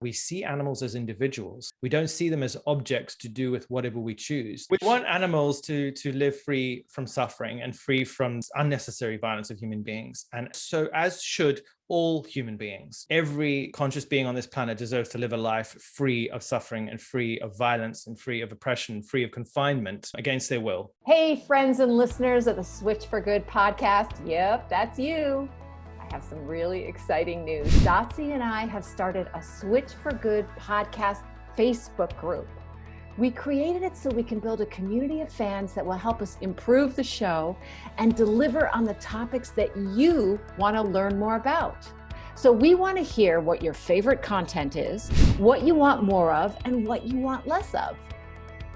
We see animals as individuals. We don't see them as objects to do with whatever we choose. We want animals to live free from suffering and free from unnecessary violence of human beings. And so, as should all human beings. Every conscious being on this planet deserves to live a life free of suffering and free of violence and free of oppression, free of confinement against their will. Hey, friends and listeners of the Switch for Good podcast. Yep, that's you. I have some really exciting news. Dotsie and I have started a Switch for Good podcast Facebook group. We created it so we can build a community of fans that will help us improve the show and deliver on the topics that you want to learn more about. So we want to hear what your favorite content is, what you want more of, and what you want less of.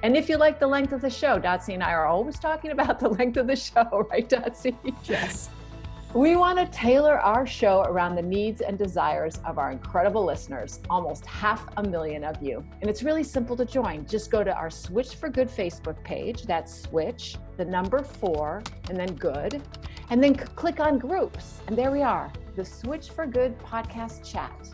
And if you like the length of the show, Dotsie and I are always talking about the length of the show, right, Dotsie? Yes. We want to tailor our show around the needs and desires of our incredible listeners, almost 500,000 of you. And it's really simple to join. Just go to our Switch for Good Facebook page. That's Switch, the number 4, and then Good. And then click on groups. And there we are, the Switch for Good podcast chat.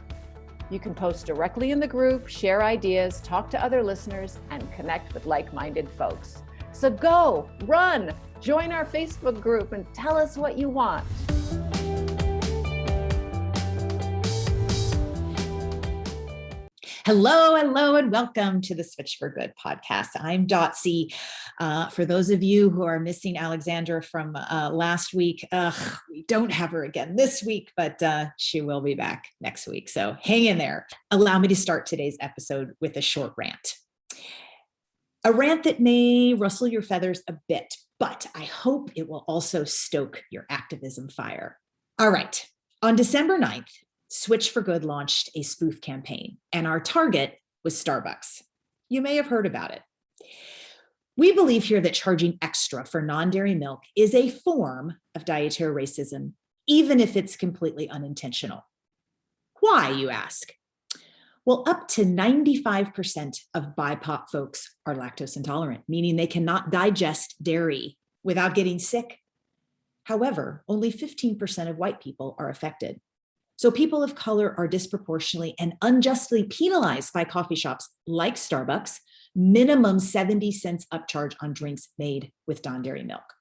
You can post directly in the group, share ideas, talk to other listeners, and connect with like-minded folks. So go, run, join our Facebook group and tell us what you want. Hello, and welcome to the Switch for Good podcast. I'm Dotsie. For those of you who are missing Alexandra from last week, we don't have her again this week, but she will be back next week. So hang in there. Allow me to start today's episode with a short rant. A rant that may rustle your feathers a bit, but I hope it will also stoke your activism fire. All right. On December 9th, Switch for Good launched a spoof campaign, and our target was Starbucks. You may have heard about it. We believe here that charging extra for non-dairy milk is a form of dietary racism, even if it's completely unintentional. Why, you ask? Well, up to 95% of BIPOC folks are lactose intolerant, meaning they cannot digest dairy without getting sick. However, only 15% of white people are affected. So people of color are disproportionately and unjustly penalized by coffee shops like Starbucks, minimum 70 cents upcharge on drinks made with non-dairy milk.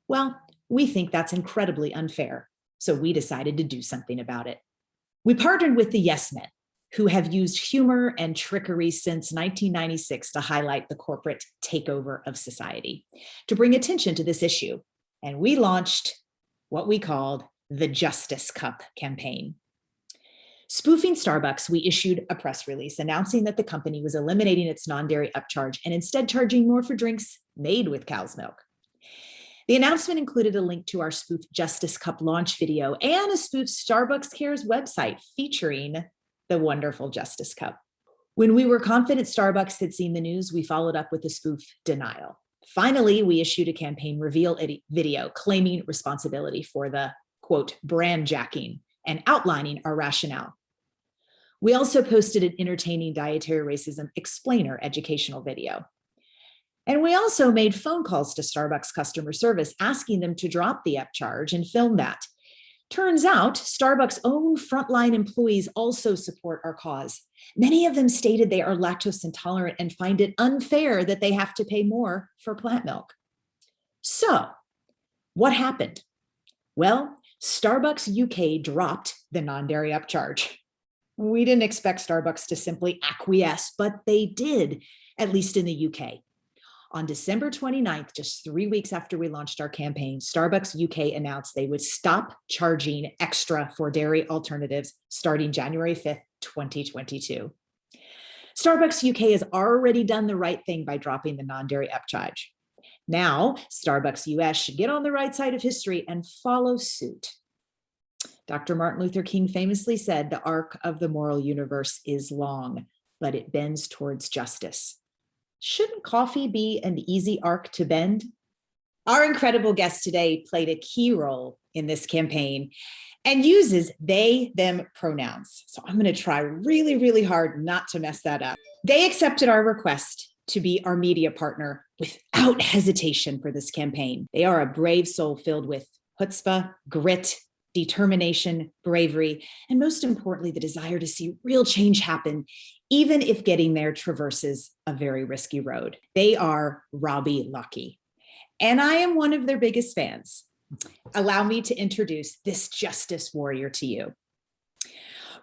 Well, we think that's incredibly unfair, so we decided to do something about it. We partnered with the Yes Men, who have used humor and trickery since 1996 to highlight the corporate takeover of society, to bring attention to this issue. And we launched what we called the Justice Cup campaign. Spoofing Starbucks, we issued a press release announcing that the company was eliminating its non-dairy upcharge and instead charging more for drinks made with cow's milk. The announcement included a link to our Spoof Justice Cup launch video and a Spoof Starbucks Cares website featuring the wonderful Justice Cup. When we were confident Starbucks had seen the news, we followed up with a spoof denial. Finally, we issued a campaign reveal video claiming responsibility for the, quote, brand jacking and outlining our rationale. We also posted an entertaining dietary racism explainer educational video. And we also made phone calls to Starbucks customer service asking them to drop the upcharge and film that. Turns out, Starbucks' own frontline employees also support our cause. Many of them stated they are lactose intolerant and find it unfair that they have to pay more for plant milk. So, what happened? Well, Starbucks UK dropped the non-dairy upcharge. We didn't expect Starbucks to simply acquiesce, but they did, at least in the UK. On December 29th, just 3 weeks after we launched our campaign, Starbucks UK announced they would stop charging extra for dairy alternatives starting January 5th, 2022. Starbucks UK has already done the right thing by dropping the non-dairy upcharge. Now, Starbucks US should get on the right side of history and follow suit. Dr. Martin Luther King famously said, "The arc of the moral universe is long, but it bends towards justice." Shouldn't coffee be an easy arc to bend? Our incredible guest today played a key role in this campaign and uses they, them pronouns. So I'm going to try really, really hard not to mess that up. They accepted our request to be our media partner without hesitation for this campaign. They are a brave soul filled with chutzpah, grit, determination, bravery, and most importantly, the desire to see real change happen, even if getting there traverses a very risky road. They are Robbie Lockie, and I am one of their biggest fans. Allow me to introduce this justice warrior to you.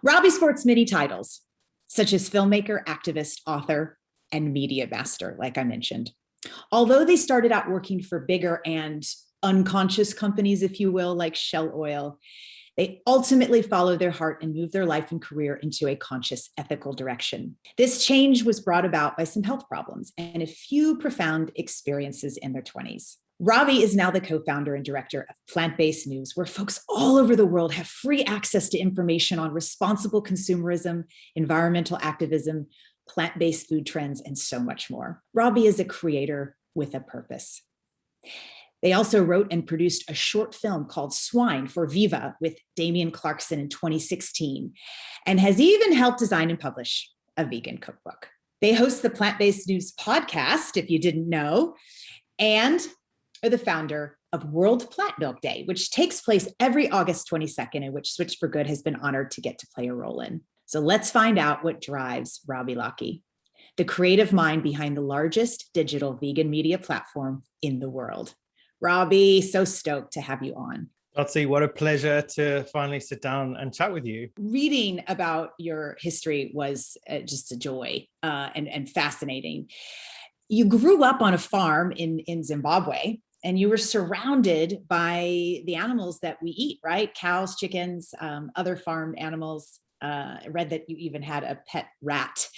Robbie sports many titles, such as filmmaker, activist, author, and media master, like I mentioned. Although they started out working for bigger and unconscious companies, if you will, like Shell Oil, they ultimately followed their heart and moved their life and career into a conscious, ethical direction. This change was brought about by some health problems and a few profound experiences in their 20s. Robbie is now the co-founder and director of Plant-Based News, where folks all over the world have free access to information on responsible consumerism, environmental activism, plant-based food trends, and so much more. Robbie is a creator with a purpose. They also wrote and produced a short film called Swine for Viva with Damian Clarkson in 2016, and has even helped design and publish a vegan cookbook. They host the Plant-Based News podcast, if you didn't know, and are the founder of World Plant Milk Day, which takes place every August 22nd, and which Switch for Good has been honored to get to play a role in. So let's find out what drives Robbie Lockie, the creative mind behind the largest digital vegan media platform in the world. Robbie, so stoked to have you on. Dotsie, what a pleasure to finally sit down and chat with you. Reading about your history was just a joy and fascinating. You grew up on a farm in Zimbabwe, and you were surrounded by the animals that we eat, right? Cows, chickens, other farm animals. I read that you even had a pet rat.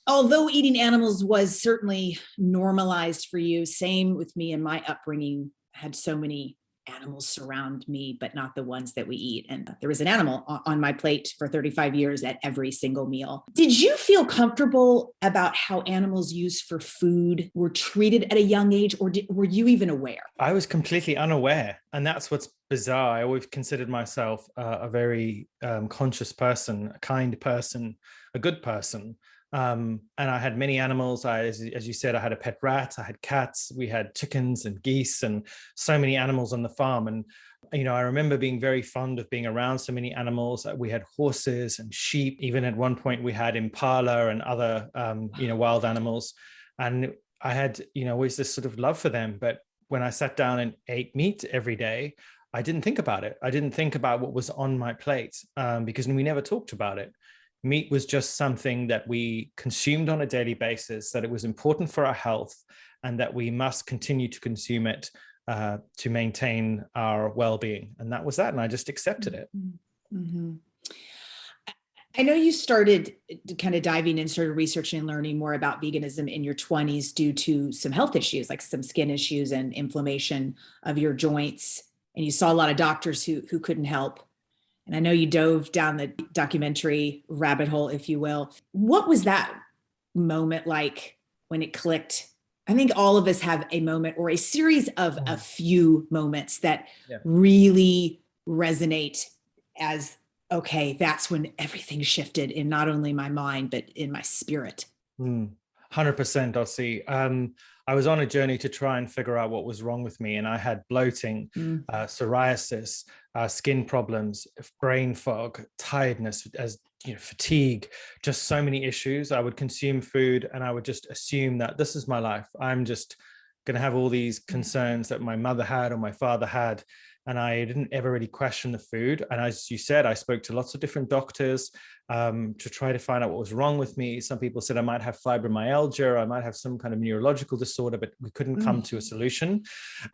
Although eating animals was certainly normalized for you, same with me and my upbringing. I had so many animals surround me, but not the ones that we eat. And there was an animal on my plate for 35 years at every single meal. Did you feel comfortable about how animals used for food were treated at a young age, or were you even aware? I was completely unaware. And that's what's bizarre. I always considered myself a very conscious person, a kind person, a good person. And I had many animals. As you said, I had a pet rat, I had cats, we had chickens and geese and so many animals on the farm. And, I remember being very fond of being around so many animals. We had horses and sheep. Even at one point we had impala and other, wild animals. And I had, always this sort of love for them. But when I sat down and ate meat every day, I didn't think about it. I didn't think about what was on my plate because we never talked about it. Meat was just something that we consumed on a daily basis, that it was important for our health, and that we must continue to consume it to maintain our well-being. And that was that. And I just accepted it. Mm-hmm. I know you started kind of diving in, started researching and learning more about veganism in your 20s due to some health issues, like some skin issues and inflammation of your joints. And you saw a lot of doctors who couldn't help. And I know you dove down the documentary rabbit hole, if you will. What was that moment like when it clicked? I think all of us have a moment or a series of a few moments that really resonate as, okay, that's when everything shifted in not only my mind, but in my spirit. 100%, Dotsie. I was on a journey to try and figure out what was wrong with me. And I had bloating, psoriasis, skin problems, brain fog, tiredness, fatigue, just so many issues. I would consume food and I would just assume that this is my life. I'm just going to have all these concerns that my mother had or my father had. And I didn't ever really question the food. And as you said, I spoke to lots of different doctors to try to find out what was wrong with me. Some people said I might have fibromyalgia, I might have some kind of neurological disorder, but we couldn't come to a solution.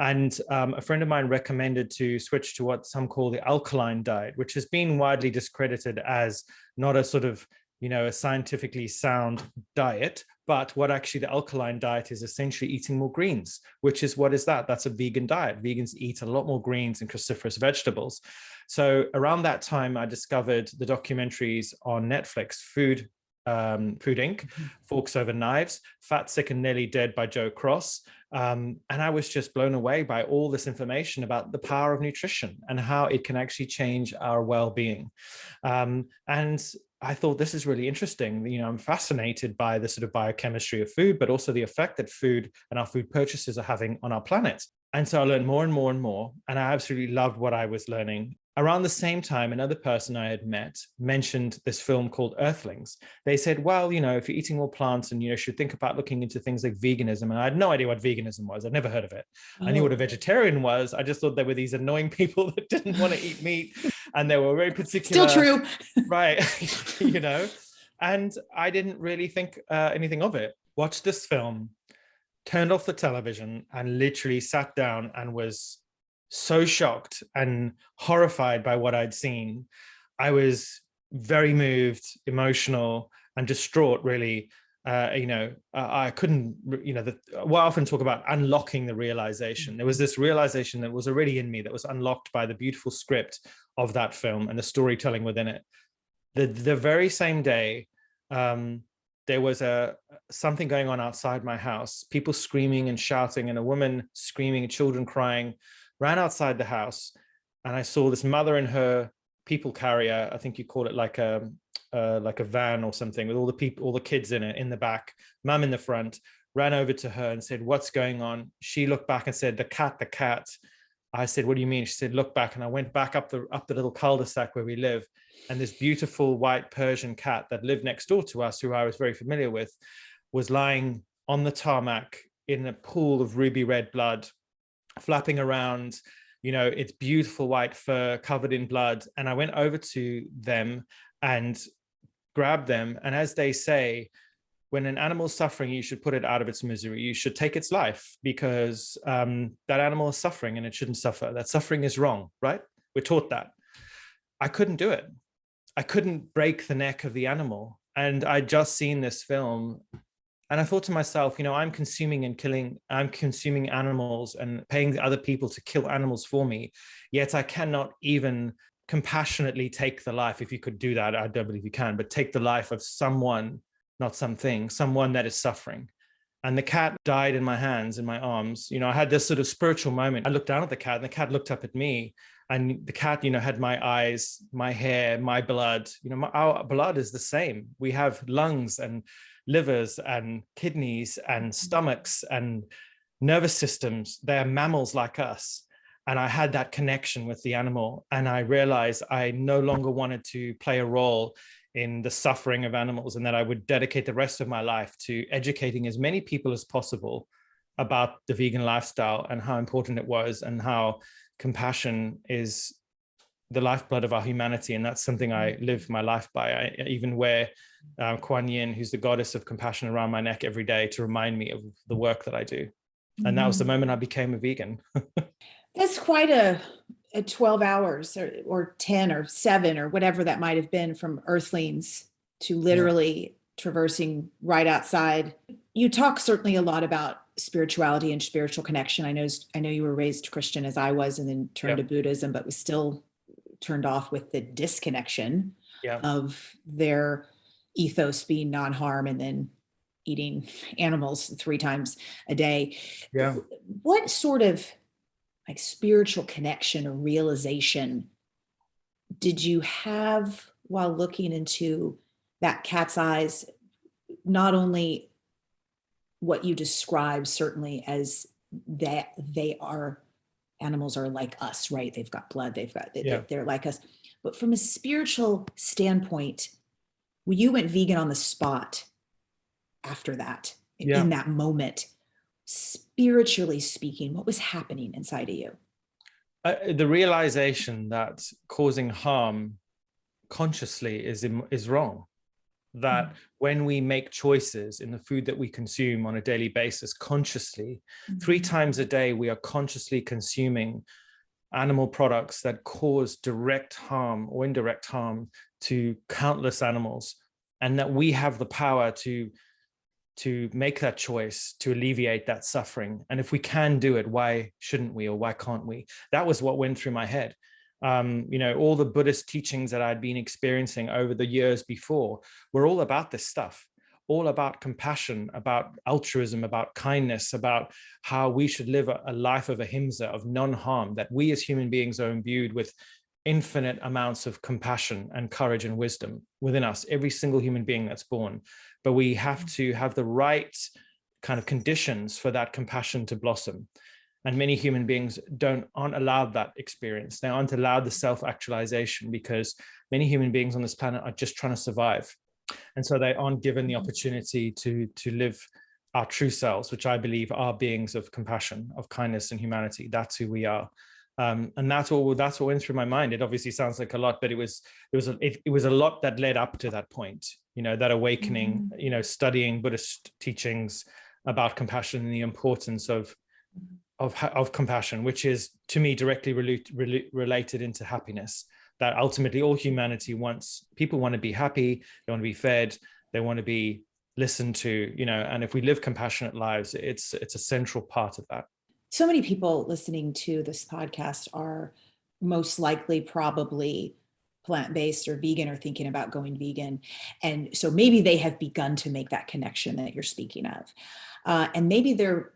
And a friend of mine recommended to switch to what some call the alkaline diet, which has been widely discredited as not a sort of, a scientifically sound diet. But what actually the alkaline diet is essentially eating more greens, which is what is that? That's a vegan diet. Vegans eat a lot more greens and cruciferous vegetables. So around that time, I discovered the documentaries on Netflix, Food Inc., Forks Over Knives, Fat, Sick and Nearly Dead by Joe Cross. And I was just blown away by all this information about the power of nutrition and how it can actually change our well-being. And I thought this is really interesting. I'm fascinated by the sort of biochemistry of food, but also the effect that food and our food purchases are having on our planet. And so I learned more and more and more, and I absolutely loved what I was learning. Around the same time, another person I had met mentioned this film called Earthlings. They said, well, if you're eating more plants and you should think about looking into things like veganism. And I had no idea what veganism was. I'd never heard of it. I knew what a vegetarian was. I just thought there were these annoying people that didn't want to eat meat, and they were very particular. Still true. Right. And I didn't really think anything of it. Watched this film, turned off the television, and literally sat down and was so shocked and horrified by what I'd seen. I was very moved, emotional, and distraught, really. I couldn't, I often talk about unlocking the realization. There was this realization that was already in me that was unlocked by the beautiful script of that film and the storytelling within it. The very same day, there was something going on outside my house, people screaming and shouting, and a woman screaming, children crying. Ran outside the house, and I saw this mother in her people carrier. I think you call it like a van or something, with all the kids in it in the back, mum in the front. Ran over to her and said, "What's going on?" She looked back and said, the cat." I said, "What do you mean?" She said, "Look back." And I went back up the little cul-de-sac where we live, and this beautiful white Persian cat that lived next door to us, who I was very familiar with, was lying on the tarmac in a pool of ruby red blood, flapping around, its beautiful white fur covered in blood. And I went over to them and grabbed them. And as they say, when an animal's suffering, you should put it out of its misery. You should take its life, because that animal is suffering and it shouldn't suffer. That suffering is wrong, right? We're taught that. I couldn't do it. I couldn't break the neck of the animal. And I'd just seen this film. And I thought to myself, I'm consuming animals and paying other people to kill animals for me, yet I cannot even compassionately take the life. If you could do that, I don't believe you can, but take the life of someone, not something, someone that is suffering. And the cat died in my hands, in my arms. I had this sort of spiritual moment. I looked down at the cat, and the cat looked up at me. And the cat, had my eyes, my hair, my blood. Our blood is the same. We have lungs and livers and kidneys and stomachs and nervous systems. They're mammals like us. And I had that connection with the animal. And I realized I no longer wanted to play a role in the suffering of animals, and that I would dedicate the rest of my life to educating as many people as possible about the vegan lifestyle and how important it was, and how compassion is the lifeblood of our humanity. And that's something I live my life by. I even wear Kuan Yin, who's the goddess of compassion, around my neck every day to remind me of the work that I do. And that was the moment I became a vegan. That's quite a 12 hours or 10 or 7 or whatever that might have been, from Earthlings to literally traversing right outside. You talk certainly a lot about spirituality and spiritual connection. I know you were raised Christian, as I was, and then turned to Buddhism, but was still turned off with the disconnection of their ethos being non-harm, and then eating animals 3 times a day. Yeah. What sort of spiritual connection or realization did you have while looking into that cat's eyes? Not only what you describe, certainly, as that animals are like us, right? They've got blood, they're like us. But from a spiritual standpoint, you went vegan on the spot after that, in that moment. Spiritually speaking, what was happening inside of you? The realization that causing harm consciously is wrong. That when we make choices in the food that we consume on a daily basis consciously, 3 times a day, we are consciously consuming animal products that cause direct harm or indirect harm to countless animals, and that we have the power to make that choice to alleviate that suffering. And if we can do it, why shouldn't we, or why can't we? That was what went through my head. All the Buddhist teachings that I'd been experiencing over the years before were all about this stuff, all about compassion, about altruism, about kindness, about how we should live a life of ahimsa, of non-harm, that we as human beings are imbued with infinite amounts of compassion and courage and wisdom within us, every single human being that's born. But we have to have the right kind of conditions for that compassion to blossom. And many human beings aren't allowed that experience. They aren't allowed the self-actualization because many human beings on this planet are just trying to survive. And so they aren't given the opportunity to live our true selves, which I believe are beings of compassion, of kindness and humanity. That's who we are. And that's all went through my mind. It obviously sounds like a lot, but it was a lot that led up to that point, that awakening, studying Buddhist teachings about compassion and the importance of compassion, which is to me directly related into happiness. That ultimately all humanity wants. People want to be happy, they want to be fed, they want to be listened to, and if we live compassionate lives, it's a central part of that. So many people listening to this podcast are most likely probably plant-based or vegan or thinking about going vegan. And so maybe they have begun to make that connection that you're speaking of. And maybe they're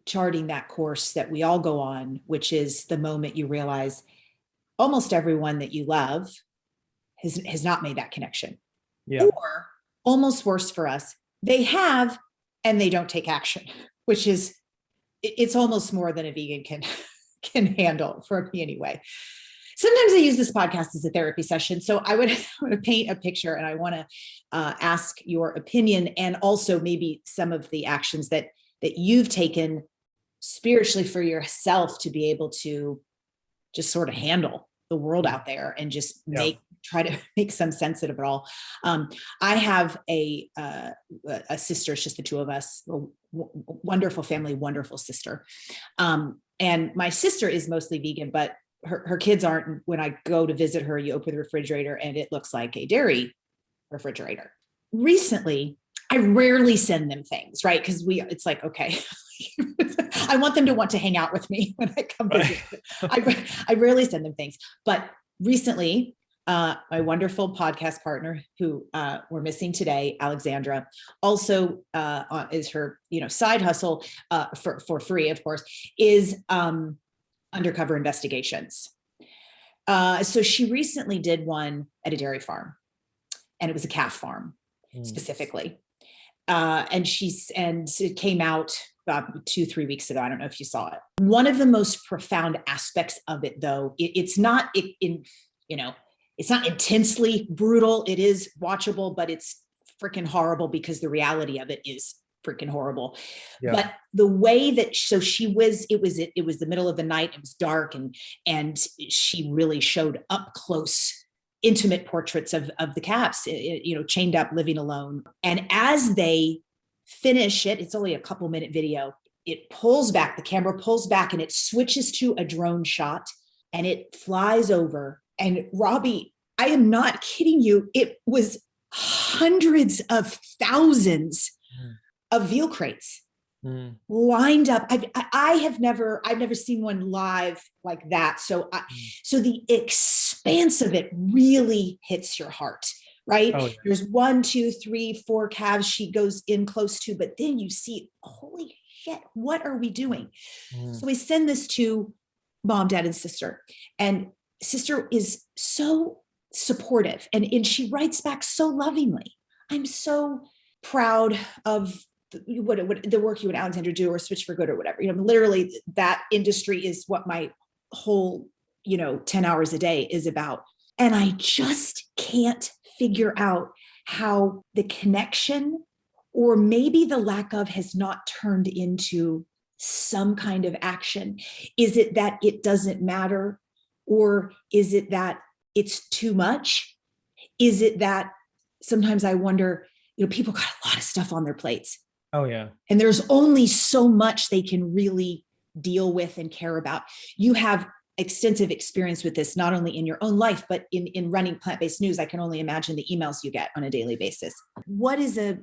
charting that course that we all go on, which is the moment you realize almost everyone that you love has not made that connection. Yeah. Or almost worse for us, they have and they don't take action, which is, it's almost more than a vegan can handle, for me anyway. Sometimes I use this podcast as a therapy session. So I want to paint a picture, and I want to ask your opinion, and also maybe some of the actions that you've taken spiritually for yourself to be able to just sort of handle the world out there and just try to make some sense of it all. I have a sister. It's just the two of us. Wonderful family, wonderful sister. And my sister is mostly vegan, but her kids aren't. When I go to visit her, you open the refrigerator and it looks like a dairy refrigerator. Recently, I rarely send them things, right? Because it's like, okay, I want them to want to hang out with me when I come visit. I rarely send them things. But recently, my wonderful podcast partner, who we're missing today, Alexandra, also is her side hustle for free, of course, is undercover investigations. So she recently did one at a dairy farm, and it was a calf farm specifically. And it came out about 2-3 weeks ago. I don't know if you saw it. One of the most profound aspects of it, though, it's not intensely brutal. It is watchable, but it's freaking horrible because the reality of it is freaking horrible. Yeah. But the way that, it was the middle of the night, it was dark, and she really showed up close, intimate portraits of the calves, chained up, living alone. And as they finish it, it's only a couple minute video, the camera pulls back and it switches to a drone shot and it flies over. And Robbie, I am not kidding you, it was hundreds of thousands of veal crates lined up. I've never seen one live like that. So the expanse of it really hits your heart, right? Oh, yeah. There's 1, 2, 3, 4 calves she goes in close to, but then you see, holy shit, what are we doing? So we send this to mom, dad, and sister, and sister is so supportive, and she writes back so lovingly. I'm so proud of what the work you and Alexandra do, or Switch for Good, or whatever. Literally that industry is what my whole 10 hours a day is about. And I just can't figure out how the connection, or maybe the lack of, has not turned into some kind of action. Is it that it doesn't matter? Or is it that it's too much? Is it that sometimes I wonder, people got a lot of stuff on their plates. Oh, yeah. And there's only so much they can really deal with and care about. You have extensive experience with this, not only in your own life, but in running plant-based news. I can only imagine the emails you get on a daily basis. What is a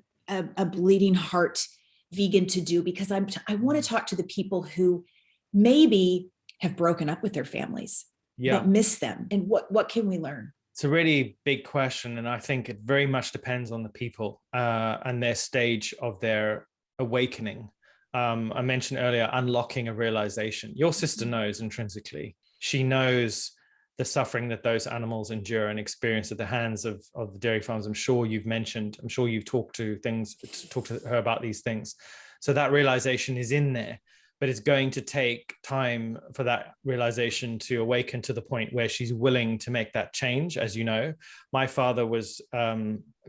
bleeding heart vegan to do? Because I want to talk to the people who maybe have broken up with their families, but miss them. And what can we learn? It's a really big question. And I think it very much depends on the people and their stage of their awakening. I mentioned earlier, unlocking a realization. Your sister knows intrinsically. She knows the suffering that those animals endure and experience at the hands of the dairy farms. I'm sure you've talked to her about these things. So that realization is in there. but it's going to take time for that realization to awaken to the point where she's willing to make that change. As you know, my father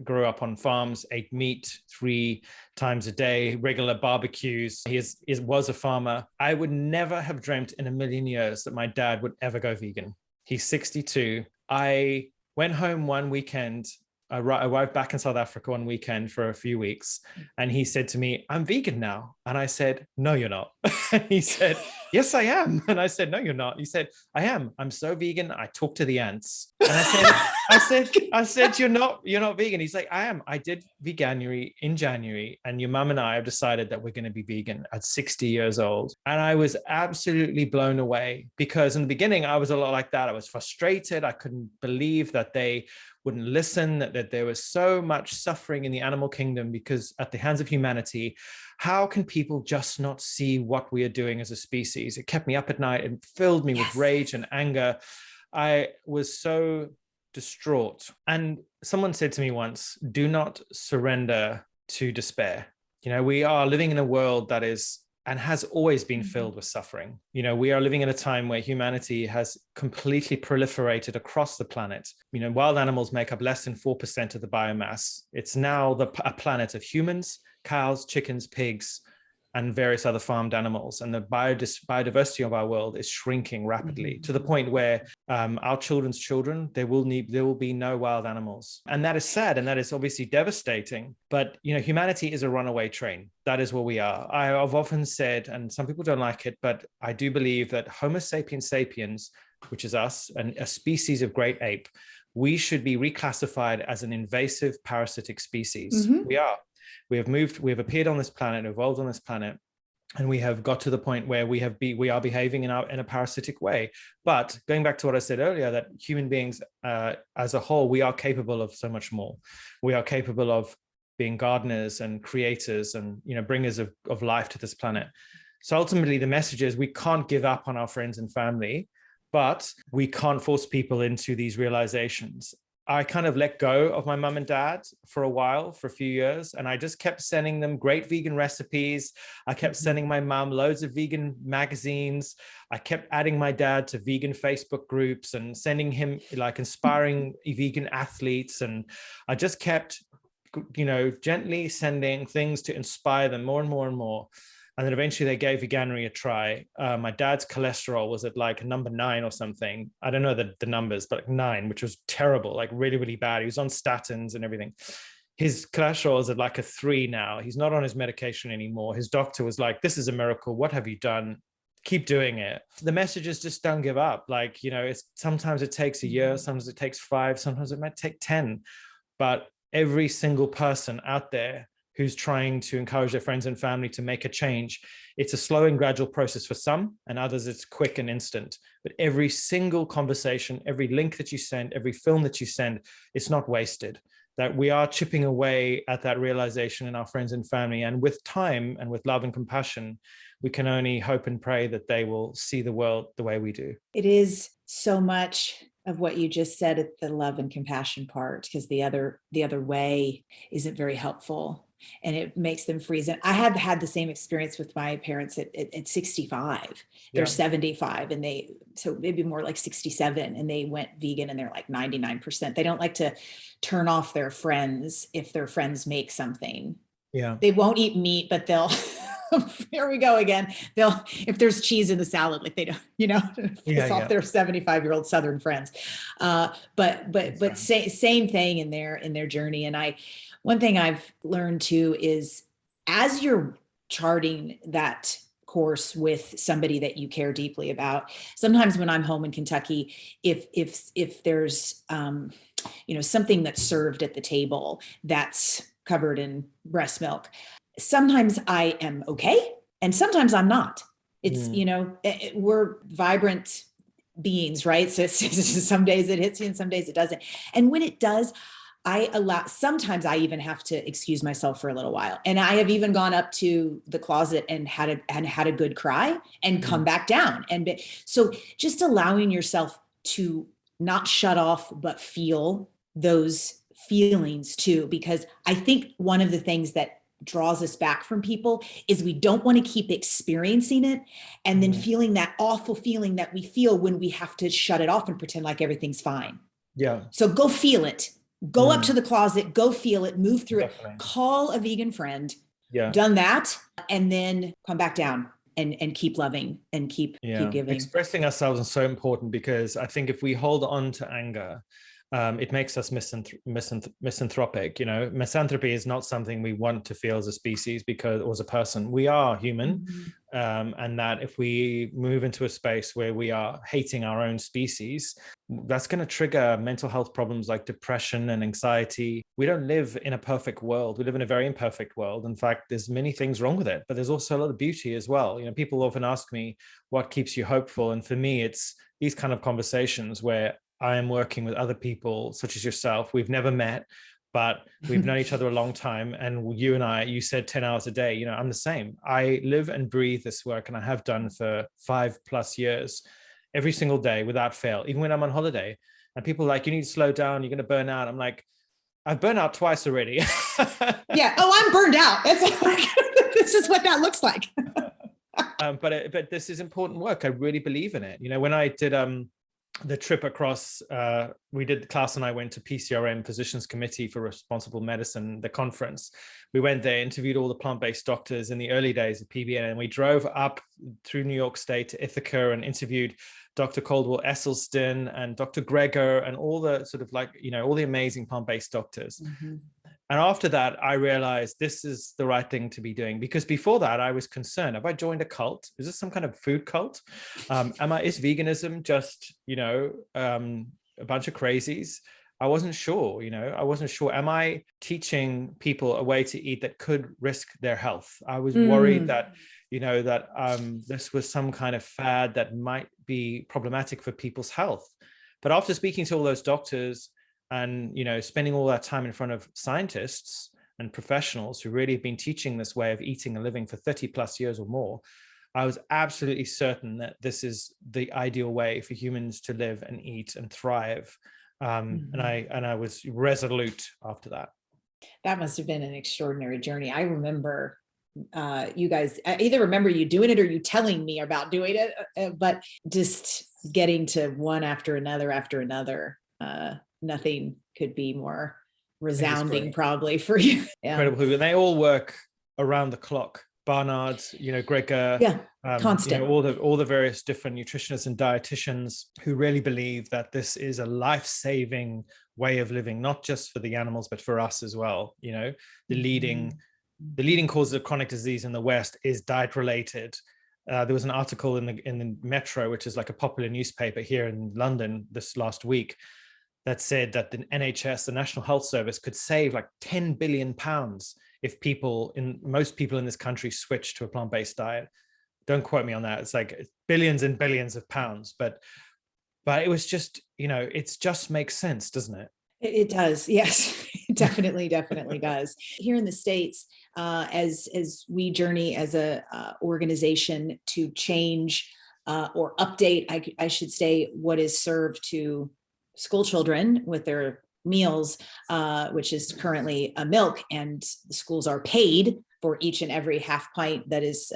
grew up on farms, ate meat 3 times a day, regular barbecues. He was a farmer. I would never have dreamt in a million years that my dad would ever go vegan. He's 62. I went home one weekend. I arrived back in South Africa one weekend for a few weeks, and he said to me, "I'm vegan now." And I said, "No, you're not." And he said, "Yes, I am." And I said, "No, you're not." He said, "I am. I'm so vegan. I talk to the ants." And I said, "You're not vegan." He's like, "I am. I did veganuary in January, and your mum and I have decided that we're going to be vegan at 60 years old." And I was absolutely blown away, because in the beginning, I was a lot like that. I was frustrated. I couldn't believe that they wouldn't listen, that there was so much suffering in the animal kingdom because at the hands of humanity. How can people just not see what we are doing as a species? It kept me up at night and filled me with rage and anger. I was so distraught. And someone said to me once, do not surrender to despair. We are living in a world that is and has always been filled with suffering. We are living in a time where humanity has completely proliferated across the planet. Wild animals make up less than 4% of the biomass. It's now a planet of humans, cows, chickens, pigs, and various other farmed animals. And the biodiversity of our world is shrinking rapidly to the point where our children's children, there will be no wild animals. And that is sad. And that is obviously devastating. But, humanity is a runaway train. That is what we are. I've often said, and some people don't like it, but I do believe that Homo sapiens sapiens, which is us, and a species of great ape, we should be reclassified as an invasive parasitic species. We are. We have appeared on this planet, evolved on this planet, and we have got to the point where we are behaving in a parasitic way. But going back to what I said earlier, that human beings as a whole, we are capable of so much more. We are capable of being gardeners and creators and bringers of life to this planet. So ultimately, the message is we can't give up on our friends and family, but we can't force people into these realizations. I kind of let go of my mum and dad for a few years, and I just kept sending them great vegan recipes. I kept sending my mum loads of vegan magazines. I kept adding my dad to vegan Facebook groups and sending him inspiring vegan athletes. And I just kept, gently sending things to inspire them more and more and more. And then eventually they gave veganuary a try. My dad's cholesterol was at number 9 or something. I don't know the numbers, but 9, which was terrible, really, really bad. He was on statins and everything. His cholesterol is at a 3 now. He's not on his medication anymore. His doctor was like, "This is a miracle. What have you done? Keep doing it." The message is just don't give up. Sometimes it takes a year, sometimes it takes 5, sometimes it might take 10. But every single person out there who's trying to encourage their friends and family to make a change. It's a slow and gradual process for some, and others it's quick and instant. But every single conversation, every link that you send, every film that you send, it's not wasted. That we are chipping away at that realization in our friends and family. And with time and with love and compassion, we can only hope and pray that they will see the world the way we do. It is so much of what you just said at the love and compassion part, because the other way isn't very helpful. And it makes them freeze. And I have had the same experience with my parents at 65. They're 75, and so maybe more like 67, and they went vegan, and they're 99%. They don't like to turn off their friends if their friends make something. Yeah. They won't eat meat, but they'll, here we go again. If there's cheese in the salad, they don't, piss off their 75-year-old Southern friends. But same thing in their journey. And one thing I've learned too is, as you're charting that course with somebody that you care deeply about, sometimes when I'm home in Kentucky, if there's something that's served at the table that's covered in breast milk, sometimes I am okay, and sometimes I'm not. It's we're vibrant beings, right? So some days it hits you and some days it doesn't. And when it does, sometimes I even have to excuse myself for a little while. And I have even gone up to the closet and had a good cry and come back down. So just allowing yourself to not shut off, but feel those feelings too, because I think one of the things that draws us back from people is we don't want to keep experiencing it and then feeling that awful feeling that we feel when we have to shut it off and pretend like everything's fine. Yeah. So go feel it. Go up to the closet, go feel it, move through it, call a vegan friend, done that, and then come back down and keep loving and keep giving. Expressing ourselves is so important, because I think if we hold on to anger, it makes us misanthropic. You know, misanthropy is not something we want to feel as a species or as a person. We are human. And that if we move into a space where we are hating our own species, that's going to trigger mental health problems like depression and anxiety. We don't live in a perfect world. We live in a very imperfect world. In fact, there's many things wrong with it, but there's also a lot of beauty as well. You know, people often ask me, what keeps you hopeful? And for me, it's these kind of conversations where I am working with other people such as yourself. We've never met, but we've known each other a long time. And you said 10 hours a day. You know, I'm the same. I live and breathe this work, and I have done for 5+ years, every single day without fail, even when I'm on holiday. And people are like, you need to slow down, you're going to burn out. I'm like, I've burned out twice already. Yeah. Oh, I'm burned out. This is what that looks like. But this is important work. I really believe in it. You know, when I did the trip across, the class and I went to PCRM, Physicians Committee for Responsible Medicine, the conference. We went there, interviewed all the plant-based doctors in the early days of PBN, and we drove up through New York State to Ithaca and interviewed Dr. Caldwell Esselstyn and Dr. Greger and all the sort of all the amazing plant-based doctors. And after that, I realized this is the right thing to be doing, because before that, I was concerned. Have I joined a cult? Is this some kind of food cult? Is veganism just, a bunch of crazies? I wasn't sure, Am I teaching people a way to eat that could risk their health? I was worried that, this was some kind of fad that might be problematic for people's health. But after speaking to all those doctors, and, spending all that time in front of scientists and professionals who really have been teaching this way of eating and living for 30+ years or more, I was absolutely certain that this is the ideal way for humans to live and eat and thrive. And I was resolute after that. That must have been an extraordinary journey. I remember you guys, I either remember you doing it or you telling me about doing it, but just getting to one after another, nothing could be more resounding probably for you. Incredible. And they all work around the clock. Barnard, Greger, constant. All the various different nutritionists and dietitians who really believe that this is a life-saving way of living, not just for the animals, but for us as well. The leading causes of chronic disease in the West is diet related. There was an article in the Metro, which is like a popular newspaper here in London this last week, that said that the NHS, the National Health Service, could save like £10 billion if most people in this country switch to a plant-based diet. Don't quote me on that. It's like billions and billions of pounds, but it was just, it just makes sense, doesn't it? It does. Yes, it definitely does. Here in the States, as we journey as a organization to change or update, I should say, what is served to school children with their meals, which is currently a milk, and the schools are paid for each and every half pint that is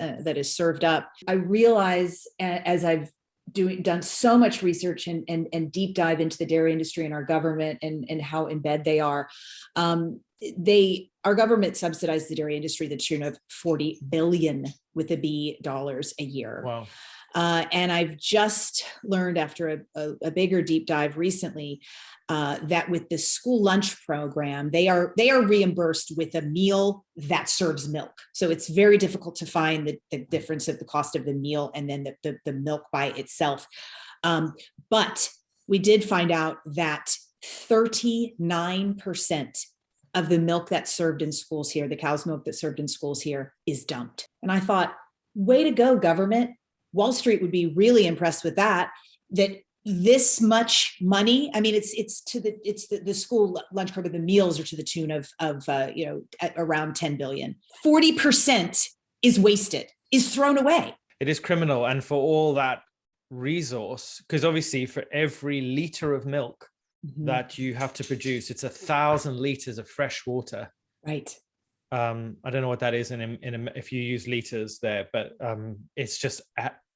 served up. I realize, as I've done so much research and deep dive into the dairy industry and our government and how in bed they are, our government subsidized the dairy industry to the tune of $40 billion with a B dollars a year. Wow. And I've just learned after a bigger deep dive recently that with the school lunch program, they are reimbursed with a meal that serves milk. So it's very difficult to find the difference of the cost of the meal and then the milk by itself. But we did find out that 39% of the milk that's served in schools here, the cow's milk that's served in schools here, is dumped. And I thought, way to go, government. Wall Street would be really impressed with that this much money. I mean, it's the school lunch program, the meals are to the tune of around 10 billion. 40% is wasted, is thrown away. It is criminal. And for all that resource, because obviously for every liter of milk that you have to produce, it's 1,000 liters of fresh water. Right. I don't know what that is if you use liters there, but it's just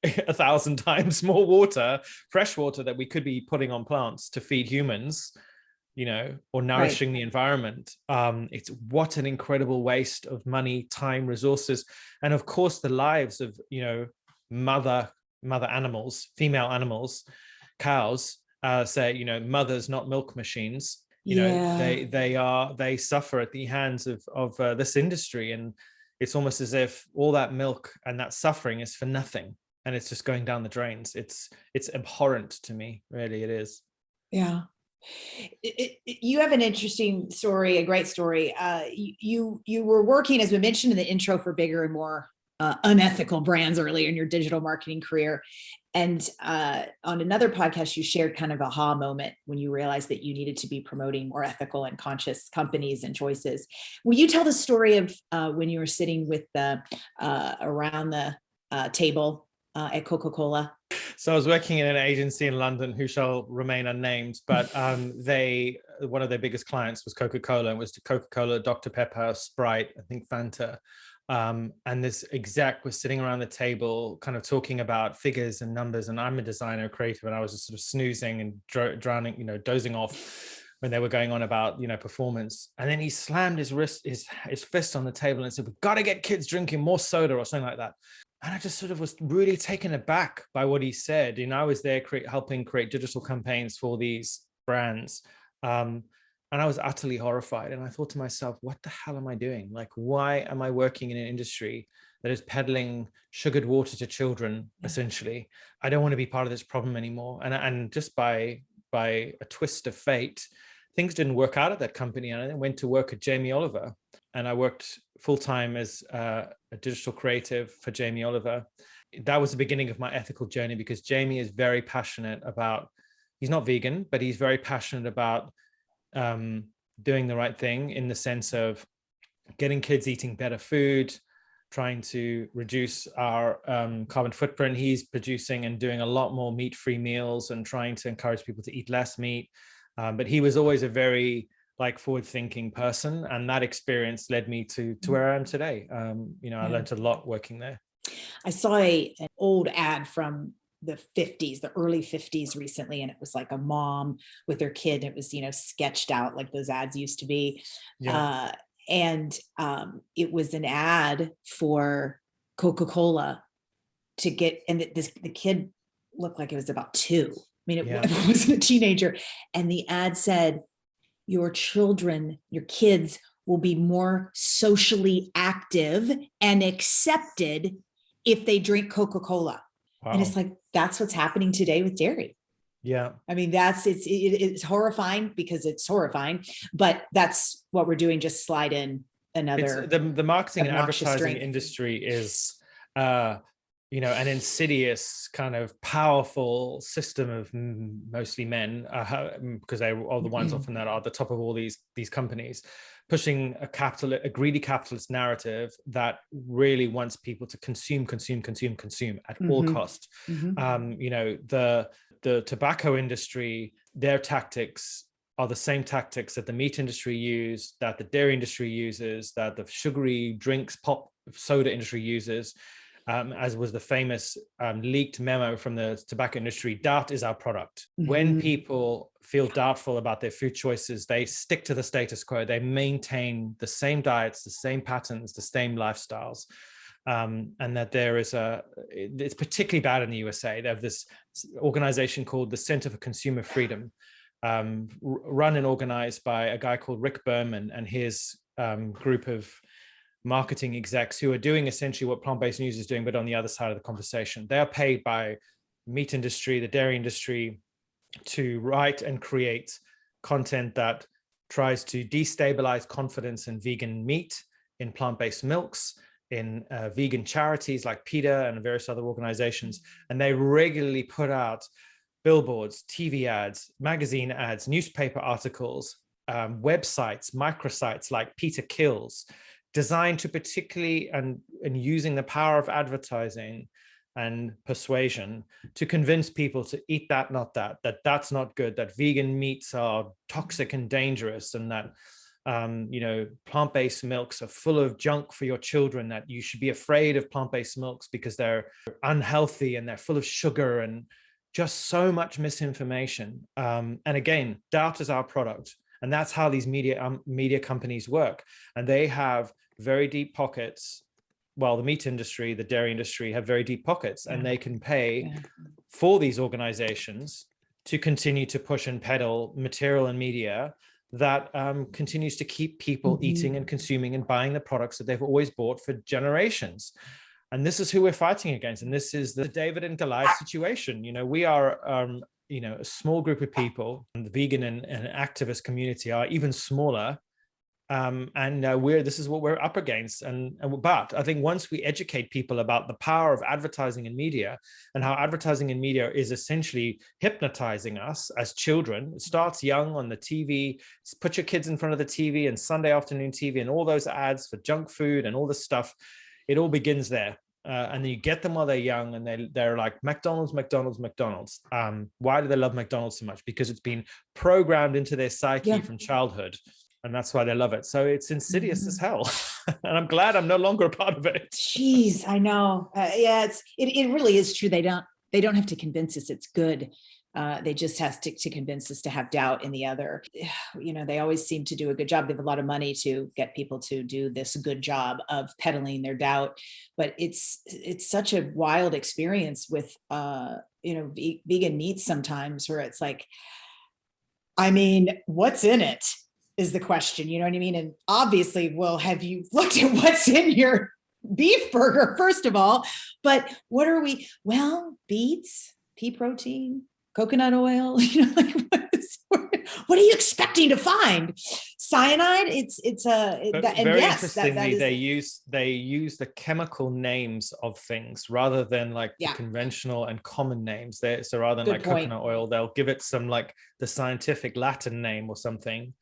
1,000 times more water, fresh water, that we could be putting on plants to feed humans, or nourishing the environment. It's what an incredible waste of money, time, resources, and of course the lives of mother animals, female animals, cows. Say, mothers, not milk machines. They suffer at the hands of this industry, and it's almost as if all that milk and that suffering is for nothing, and it's just going down the drains. It's abhorrent to me, really. It is. Yeah. You have an interesting story, a great story. You were working, as we mentioned in the intro, for bigger and more unethical brands early in your digital marketing career. And on another podcast, you shared kind of a aha moment when you realized that you needed to be promoting more ethical and conscious companies and choices. Will you tell the story of when you were sitting with around the table at Coca-Cola? So I was working in an agency in London who shall remain unnamed, but one of their biggest clients was Coca-Cola, and was Coca-Cola, Dr. Pepper, Sprite, I think Fanta. And this exec was sitting around the table kind of talking about figures and numbers, and I'm a designer, creative, and I was just sort of snoozing and drowning, dozing off when they were going on about performance. And then he slammed his fist on the table and said, "We've got to get kids drinking more soda," or something like that. And I just sort of was really taken aback by what he said. I was there helping create digital campaigns for these brands. And I was utterly horrified. And I thought to myself, what the hell am I doing? Like, why am I working in an industry that is peddling sugared water to children, essentially? I don't want to be part of this problem anymore. And just by a twist of fate, things didn't work out at that company. And I went to work at Jamie Oliver. And I worked full-time as a digital creative for Jamie Oliver. That was the beginning of my ethical journey, because Jamie is very passionate about, he's not vegan, but he's very passionate about doing the right thing, in the sense of getting kids eating better food, trying to reduce our carbon footprint. He's producing and doing a lot more meat-free meals and trying to encourage people to eat less meat. But he was always a very forward-thinking person, and that experience led me to where I am today. I learned a lot working there. I saw an old ad from the 50s, the early 50s recently, and it was like a mom with her kid. It was, sketched out like those ads used to be. Yeah. And it was an ad for Coca-Cola to get, and the kid looked like it was about 2. I mean, it wasn't a teenager. And the ad said, your kids will be more socially active and accepted if they drink Coca-Cola. Wow. And it's like, that's what's happening today with dairy. Yeah. I mean, it's horrifying, because it's horrifying, but that's what we're doing. Just slide in another. The marketing and advertising drink. industry is, an insidious kind of powerful system of mostly men, because they are the ones often that are at the top of all these companies, pushing a greedy capitalist narrative that really wants people to consume at all costs. The tobacco industry, their tactics are the same tactics that the meat industry use, that the dairy industry uses, that the sugary drinks, pop soda industry uses. As was the famous leaked memo from the tobacco industry, doubt is our product. When people feel doubtful about their food choices, they stick to the status quo. They maintain the same diets, the same patterns, the same lifestyles. And that it's particularly bad in the USA. They have this organization called the Center for Consumer Freedom, run and organized by a guy called Rick Berman and his group of marketing execs who are doing essentially what plant-based news is doing, but on the other side of the conversation. They are paid by meat industry, the dairy industry, to write and create content that tries to destabilize confidence in vegan meat, in plant-based milks, in vegan charities like PETA and various other organizations. And they regularly put out billboards, TV ads, magazine ads, newspaper articles, websites, microsites like PETA Kills, designed to particularly and using the power of advertising and persuasion to convince people to eat that's not good, that vegan meats are toxic and dangerous, and that plant-based milks are full of junk for your children, that you should be afraid of plant-based milks because they're unhealthy and they're full of sugar, and just so much misinformation. And again, doubt is our product. And that's how these media companies work. And they have very deep pockets. Well, the meat industry, the dairy industry have very deep pockets, and they can pay for these organizations to continue to push and peddle material and media that continues to keep people eating and consuming and buying the products that they've always bought for generations. And this is who we're fighting against. And this is the David and Goliath situation. We are, a small group of people, and the vegan and activist community are even smaller. This is what we're up against. But I think once we educate people about the power of advertising and media, and how advertising and media is essentially hypnotizing us as children, it starts young on the TV. Put your kids in front of the TV and Sunday afternoon TV and all those ads for junk food and all this stuff. It all begins there. And you get them while they're young, and they're like, McDonald's. Why do they love McDonald's so much? Because it's been programmed into their psyche from childhood. And that's why they love it. So it's insidious as hell. And I'm glad I'm no longer a part of it. Jeez, I know. It really is true. They don't have to convince us it's good. They just have to convince us to have doubt in the other. They always seem to do a good job. They have a lot of money to get people to do this good job of peddling their doubt. But it's such a wild experience with, vegan meats sometimes, where it's like, what's in it is the question, you know what I mean? And obviously, well, have you looked at what's in your beef burger, first of all? But what are we? Well, beets, pea protein, coconut oil, what are you expecting to find? Cyanide? Interestingly, they use the chemical names of things rather than like the conventional and common names. So rather than coconut oil, they'll give it some like the scientific Latin name or something.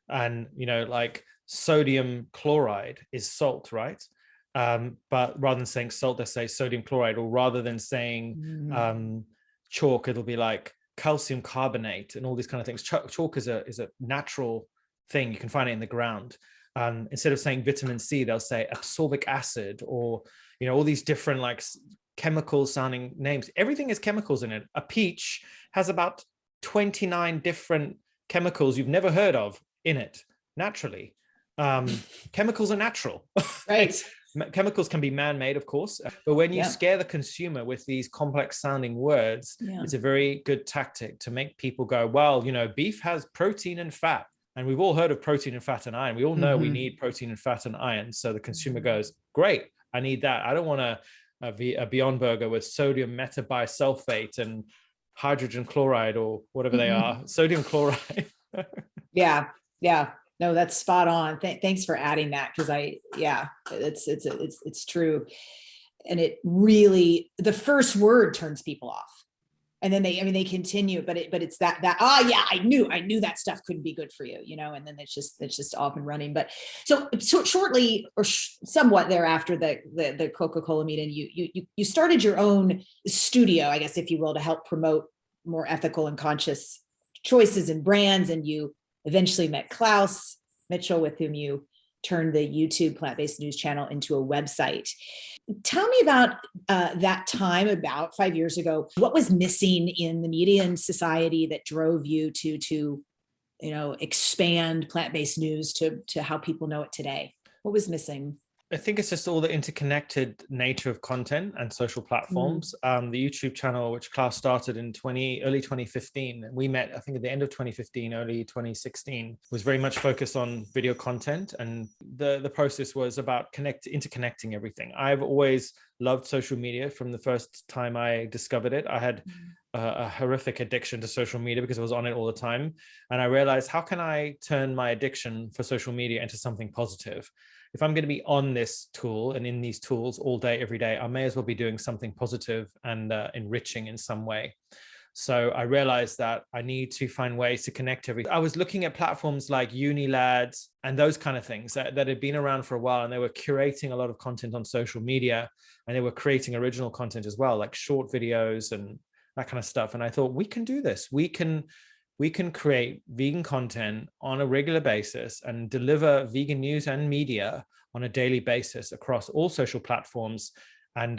And like sodium chloride is salt, right? But rather than saying salt, they say sodium chloride, or rather than saying chalk, it'll be like calcium carbonate and all these kind of things. Chalk is a natural thing. You can find it in the ground. Instead of saying vitamin C, they'll say ascorbic acid, or all these different like chemical sounding names. Everything is chemicals in it. A peach has about 29 different chemicals you've never heard of in it naturally. Chemicals are natural, right? Chemicals can be man-made, of course, but when you scare the consumer with these complex sounding words, it's a very good tactic to make people go, well, beef has protein and fat, and we've all heard of protein and fat and iron. We all know we need protein and fat and iron. So the consumer goes, great, I need that. I don't want a Beyond Burger with sodium metabisulfate and hydrogen chloride, or whatever they are, sodium chloride. No, that's spot on. Thanks for adding that, because it's true. And it really, the first word turns people off, and then they continue, but it's that I knew that stuff couldn't be good for you, and then it's just off and running. But so shortly or somewhat thereafter the Coca-Cola meeting, you started your own studio, I guess, if you will, to help promote more ethical and conscious choices and brands, and you eventually met Klaus Mitchell, with whom you turned the YouTube plant-based news channel into a website. Tell me about that time, about 5 years ago. What was missing in the media and society that drove you to expand plant-based news to how people know it today? What was missing? I think it's just all the interconnected nature of content and social platforms. The YouTube channel, which Klaus started in early 2015, we met, I think, at the end of 2015, early 2016, was very much focused on video content. And the process was about interconnecting everything. I've always loved social media from the first time I discovered it. I had a horrific addiction to social media because I was on it all the time. And I realized, how can I turn my addiction for social media into something positive? If I'm going to be on this tool and in these tools all day, every day, I may as well be doing something positive and enriching in some way. So I realized that I need to find ways to connect everything. I was looking at platforms like Unilads and those kind of things that had been around for a while, and they were curating a lot of content on social media, and they were creating original content as well, like short videos and that kind of stuff. And I thought, we can do this. We can we can create vegan content on a regular basis and deliver vegan news and media on a daily basis across all social platforms, and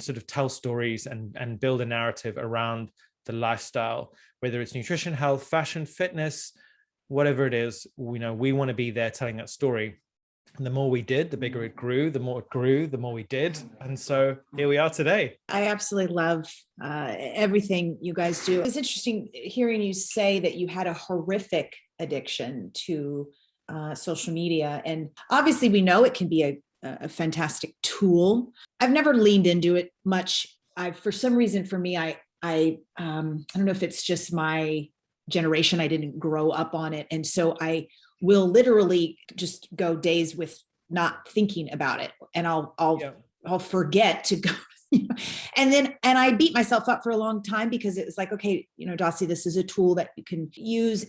sort of tell stories and build a narrative around the lifestyle, whether it's nutrition, health, fashion, fitness, whatever it is. We want to be there telling that story. And the more we did, the bigger it grew. The more it grew, the more we did. And so here we are today. I absolutely love everything you guys do. It's interesting hearing you say that you had a horrific addiction to social media. And obviously we know it can be a fantastic tool. I've never leaned into it much. For some reason, for me, I don't know if it's just my generation. I didn't grow up on it. And so I will literally just go days with not thinking about it. And I'll forget to go, and I beat myself up for a long time because it was like, okay, Dotsie, this is a tool that you can use.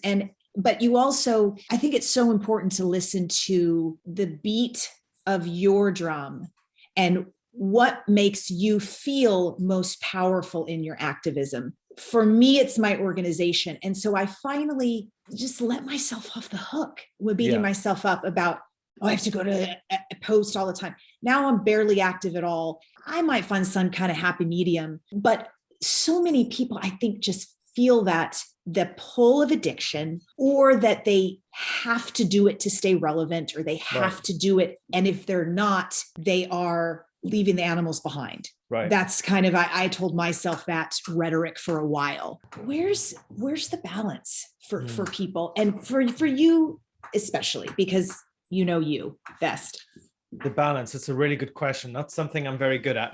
But you also, I think it's so important to listen to the beat of your drum and what makes you feel most powerful in your activism. For me, it's my organization. And so I finally just let myself off the hook with beating myself up about, I have to go to a post all the time. Now I'm barely active at all. I might find some kind of happy medium, but so many people, I think, just feel that the pull of addiction, or that they have to do it to stay relevant, or they have to do it. And if they're not, they are leaving the animals behind. Right. That's kind of, I told myself that rhetoric for a while. Where's the balance for people, and for you especially, because you best? The balance. It's a really good question. That's something I'm very good at.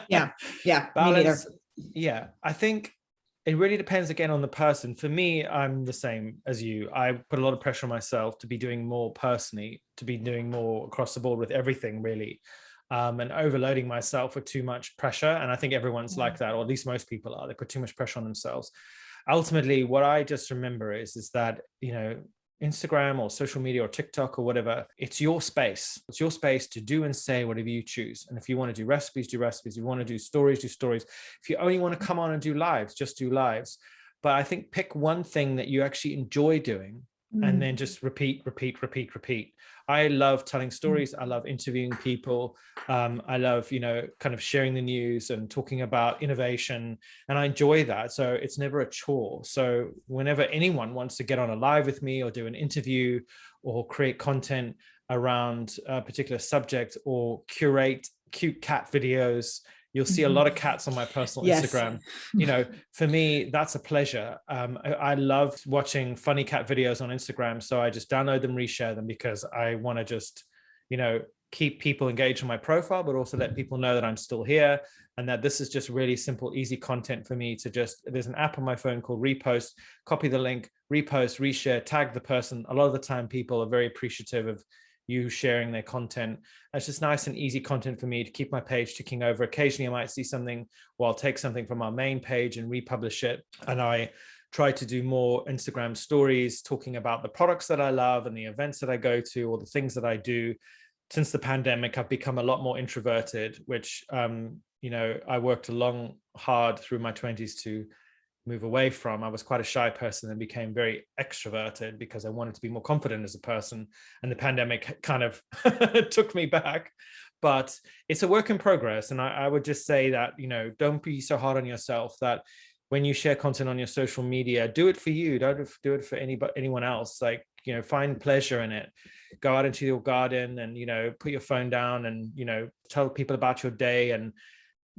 Yeah. Balance. Yeah. I think it really depends again on the person. For me, I'm the same as you. I put a lot of pressure on myself to be doing more personally, to be doing more across the board with everything, really. And overloading myself with too much pressure. And I think everyone's like that, or at least most people are. They put too much pressure on themselves. Ultimately, what I just remember is that, Instagram or social media or TikTok or whatever, it's your space. It's your space to do and say whatever you choose. And if you want to do recipes, do recipes. If you want to do stories, do stories. If you only want to come on and do lives, just do lives. But I think pick one thing that you actually enjoy doing, and then just repeat. I love telling stories. I love interviewing people. I love, kind of sharing the news and talking about innovation. And I enjoy that. So it's never a chore. So whenever anyone wants to get on a live with me or do an interview or create content around a particular subject or curate cute cat videos, you'll see a lot of cats on my personal Instagram. For me, that's a pleasure. I love watching funny cat videos on Instagram. So I just download them, reshare them, because I want to just, keep people engaged on my profile, but also let people know that I'm still here, and that this is just really simple, easy content for me to there's an app on my phone called Repost, copy the link, repost, reshare, tag the person. A lot of the time people are very appreciative of you sharing their content. It's just nice and easy content for me to keep my page ticking over. Occasionally I might see something, or I'll take something from our main page and republish it. And I try to do more Instagram stories talking about the products that I love and the events that I go to, or the things that I do. Since the pandemic, I've become a lot more introverted, which, I worked hard through my 20s to move away from. I was quite a shy person and became very extroverted because I wanted to be more confident as a person. And the pandemic kind of took me back, but it's a work in progress. And I would just say that, don't be so hard on yourself, that when you share content on your social media, do it for you. Don't do it for anyone else. Like, find pleasure in it. Go out into your garden and, put your phone down and, tell people about your day, and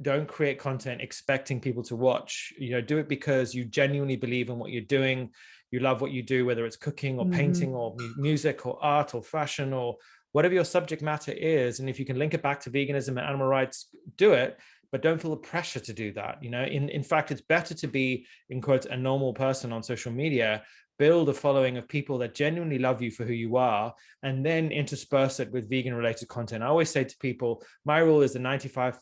don't create content expecting people to watch. Do it because you genuinely believe in what you're doing. You love what you do, whether it's cooking or painting or music or art or fashion or whatever your subject matter is. And if you can link it back to veganism and animal rights, do it, but don't feel the pressure to do that. In fact, it's better to be, in quotes, a normal person on social media, build a following of people that genuinely love you for who you are, and then intersperse it with vegan related content. I always say to people, my rule is the 95%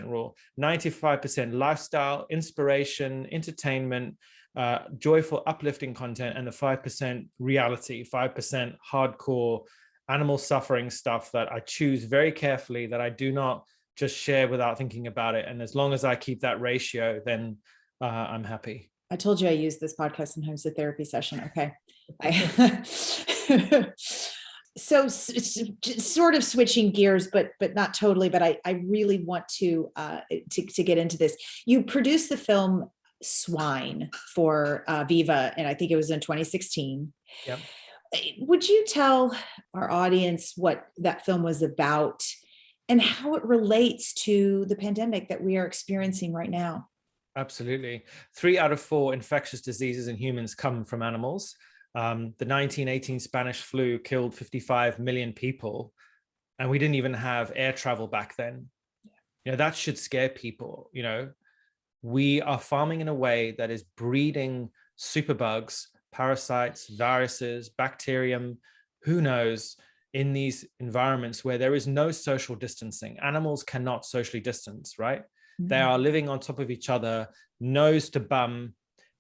rule. 95% lifestyle, inspiration, entertainment, joyful, uplifting content, and the 5% reality, 5% hardcore animal suffering stuff that I choose very carefully, that I do not just share without thinking about it. And as long as I keep that ratio, then I'm happy. I told you I use this podcast sometimes as a therapy session. Okay. So sort of switching gears, but not totally. But I really want to get into this. You produced the film Swine for Viva, and I think it was in 2016. Yep. Would you tell our audience what that film was about and how it relates to the pandemic that we are experiencing right now? Absolutely. 3 out of 4 infectious diseases in humans come from animals. The 1918 Spanish flu killed 55 million people, and we didn't even have air travel back then. That should scare people. We are farming in a way that is breeding superbugs, parasites, viruses, bacterium, who knows, in these environments where there is no social distancing. Animals cannot socially distance, right? Mm-hmm. They are living on top of each other, nose to bum,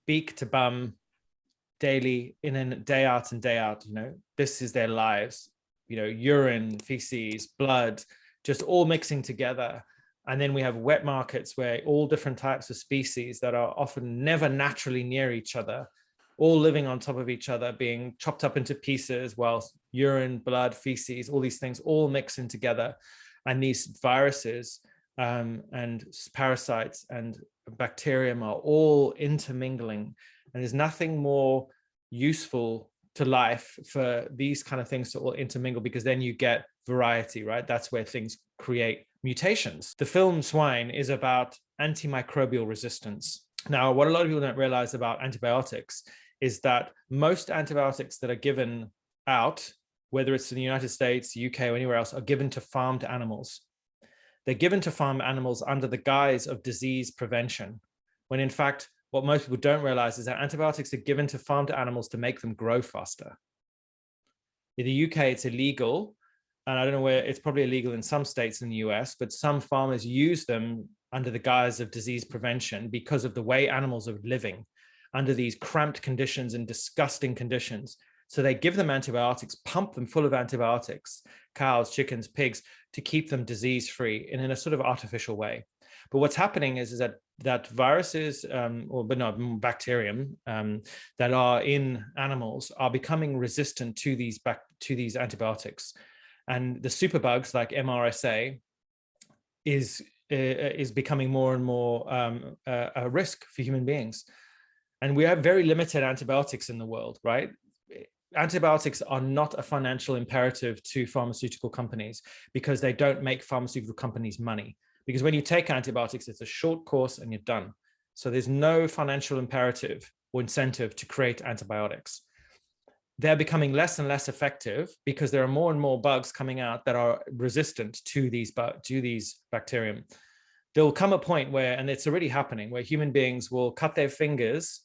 beak to bum, daily, in and day out and day out. This is their lives. Urine, feces, blood, just all mixing together. And then we have wet markets where all different types of species that are often never naturally near each other, all living on top of each other, being chopped up into pieces, whilst urine, blood, feces, all these things all mixing together. And these viruses and parasites and bacterium are all intermingling. And there's nothing more useful to life for these kind of things to all intermingle, because then you get variety, right? That's where things create mutations. The film Swine is about antimicrobial resistance. Now, what a lot of people don't realize about antibiotics is that most antibiotics that are given out, whether it's in the United States, UK, or anywhere else, are given to farmed animals. They're given to farm animals under the guise of disease prevention, when in fact, what most people don't realize is that antibiotics are given to farmed animals to make them grow faster. In the UK, it's illegal. And I don't know where, it's probably illegal in some states in the US, but some farmers use them under the guise of disease prevention because of the way animals are living under these cramped conditions and disgusting conditions. So they give them antibiotics, pump them full of antibiotics, cows, chickens, pigs, to keep them disease-free and in a sort of artificial way. But what's happening is that viruses, bacterium that are in animals are becoming resistant to these antibiotics. And the superbugs like MRSA is becoming more and more a risk for human beings. And we have very limited antibiotics in the world, right? Antibiotics are not a financial imperative to pharmaceutical companies because they don't make pharmaceutical companies money. Because when you take antibiotics, it's a short course and you're done. So there's no financial imperative or incentive to create antibiotics. They're becoming less and less effective because there are more and more bugs coming out that are resistant to these bacterium. There will come a point where, and it's already happening, where human beings will cut their fingers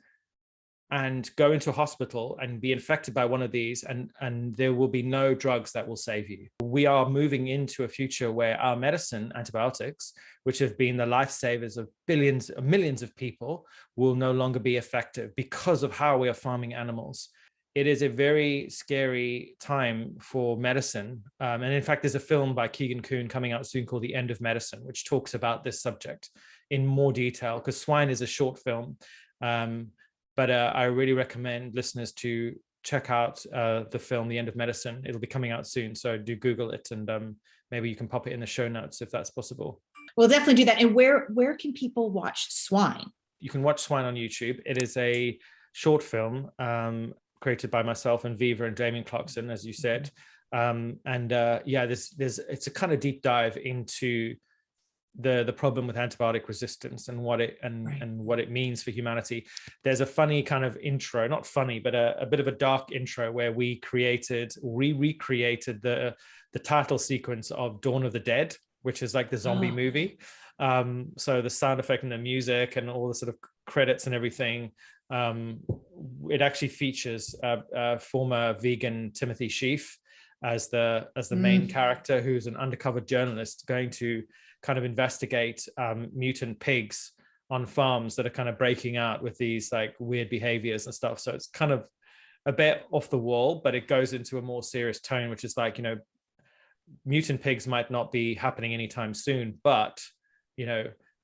and go into a hospital and be infected by one of these, and there will be no drugs that will save you. We are moving into a future where our medicine, antibiotics, which have been the lifesavers of millions of people, will no longer be effective because of how we are farming animals. It is a very scary time for medicine. And in fact, there's a film by Keegan Kuhn coming out soon called The End of Medicine, which talks about this subject in more detail, because Swine is a short film. But I really recommend listeners to check out the film, The End of Medicine. It'll be coming out soon. So do Google it, and maybe you can pop it in the show notes if that's possible. We'll definitely do that. And where can people watch Swine? You can watch Swine on YouTube. It is a short film created by myself and Viva and Damien Clarkson, as you said. It's a kind of deep dive into the problem with antibiotic resistance and what it means for humanity. There's a funny kind of intro, not funny, but a bit of a dark intro where we recreated the title sequence of Dawn of the Dead, which is like the zombie movie. So the sound effect and the music and all the sort of credits and everything, it actually features former vegan Timothy Sheaf as the main character, who's an undercover journalist going to kind of investigate mutant pigs on farms that are kind of breaking out with these like weird behaviors and stuff. So it's kind of a bit off the wall, but it goes into a more serious tone, which is like, mutant pigs might not be happening anytime soon, but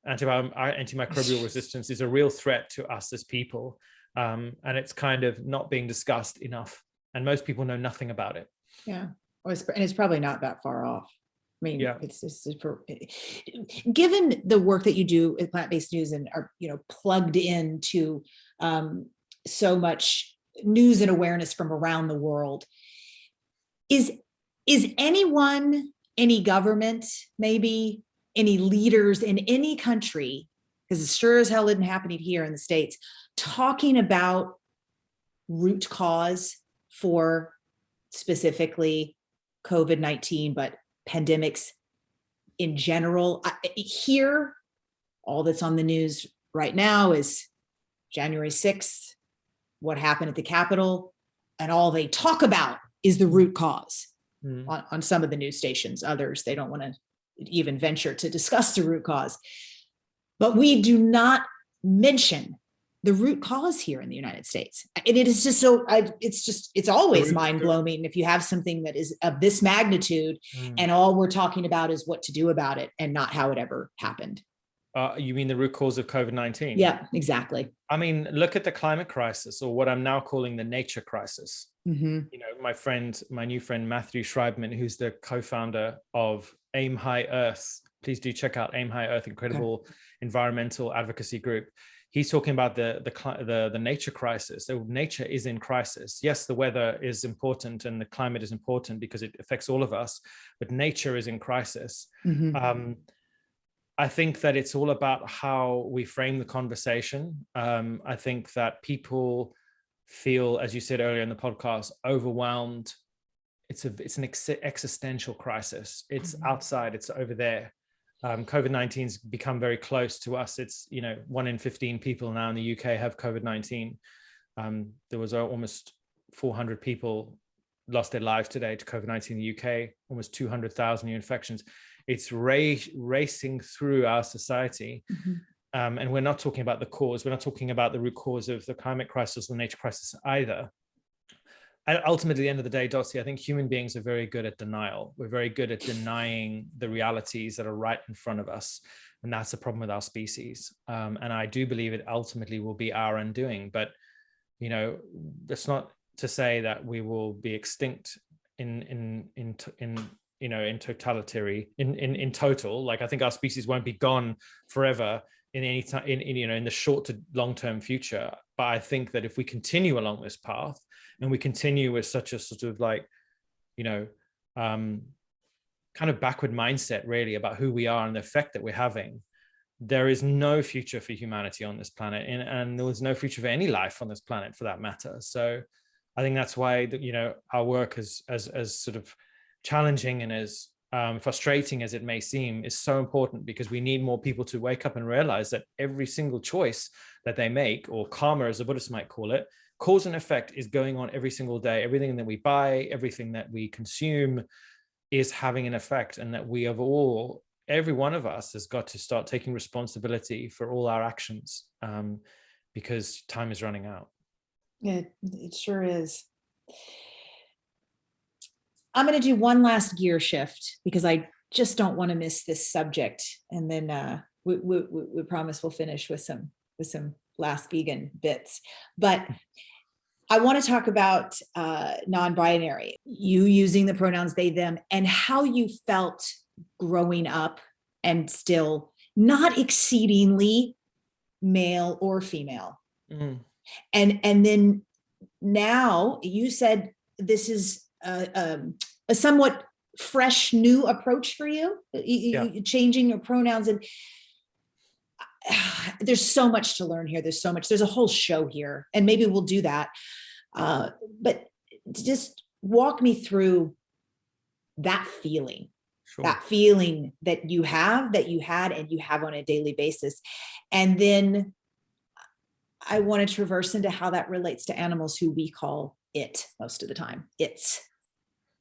antimicrobial resistance is a real threat to us as people. And it's kind of not being discussed enough. And most people know nothing about it. Yeah. And it's probably not that far off. I mean, yeah. It's given the work that you do at Plant-Based News and are, plugged into so much news and awareness from around the world. Is anyone, any government, maybe any leaders in any country, because it sure as hell isn't happening here in the States, talking about root cause for specifically COVID-19, but pandemics in general? Here, all that's on the news right now is January 6th, what happened at the Capitol, and all they talk about is the root cause on some of the news stations. Others, they don't want to even venture to discuss the root cause. But we do not mention the root cause here in the United States. And it is just so, it's always mind-blowing if you have something that is of this magnitude and all we're talking about is what to do about it and not how it ever happened. You mean the root cause of COVID-19? Yeah, exactly. I mean, look at the climate crisis, or what I'm now calling the nature crisis. My new friend, Matthew Schreibman, who's the co-founder of Aim High Earth. Please do check out Aim High Earth, incredible environmental advocacy group. He's talking about the nature crisis. So nature is in crisis. Yes, the weather is important and the climate is important because it affects all of us, but nature is in crisis. I think that it's all about how we frame the conversation. I think that people feel, as you said earlier in the podcast, overwhelmed. It's an existential crisis. It's outside, it's over there. COVID-19's become very close to us. It's, 1 in 15 people now in the UK have COVID-19. There was almost 400 people lost their lives today to COVID-19 in the UK, almost 200,000 new infections. It's racing through our society. And we're not talking about the cause. We're not talking about the root cause of the climate crisis or the nature crisis either. And ultimately, at the end of the day, Dotsie, I think human beings are very good at denial. We're very good at denying the realities that are right in front of us. And that's the problem with our species. And I do believe it ultimately will be our undoing. But, that's not to say that we will be extinct in total. Like, I think our species won't be gone forever in any time, in the short to long-term future. But I think that if we continue along this path and we continue with such a sort of kind of backward mindset really about who we are and the effect that we're having, there is no future for humanity on this planet, and there was no future for any life on this planet for that matter. So I think that's why our work as sort of challenging and as frustrating as it may seem is so important, because we need more people to wake up and realize that every single choice that they make, or karma as the Buddhists might call it, cause and effect is going on every single day. Everything that we buy, everything that we consume is having an effect, and that we have every one of us has got to start taking responsibility for all our actions, because time is running out. Yeah, it sure is. I'm going to do one last gear shift because I just don't want to miss this subject. And then we promise we'll finish with some last vegan bits. But I want to talk about non-binary, you using the pronouns they, them, and how you felt growing up and still not exceedingly male or female. And then now you said this is a somewhat fresh new approach for you, changing your pronouns, and there's so much to learn here. There's a whole show here, and maybe we'll do that. But just walk me through that feeling. Sure. That feeling that you had and you have on a daily basis. And then I want to traverse into how that relates to animals who we call it most of the time. It's.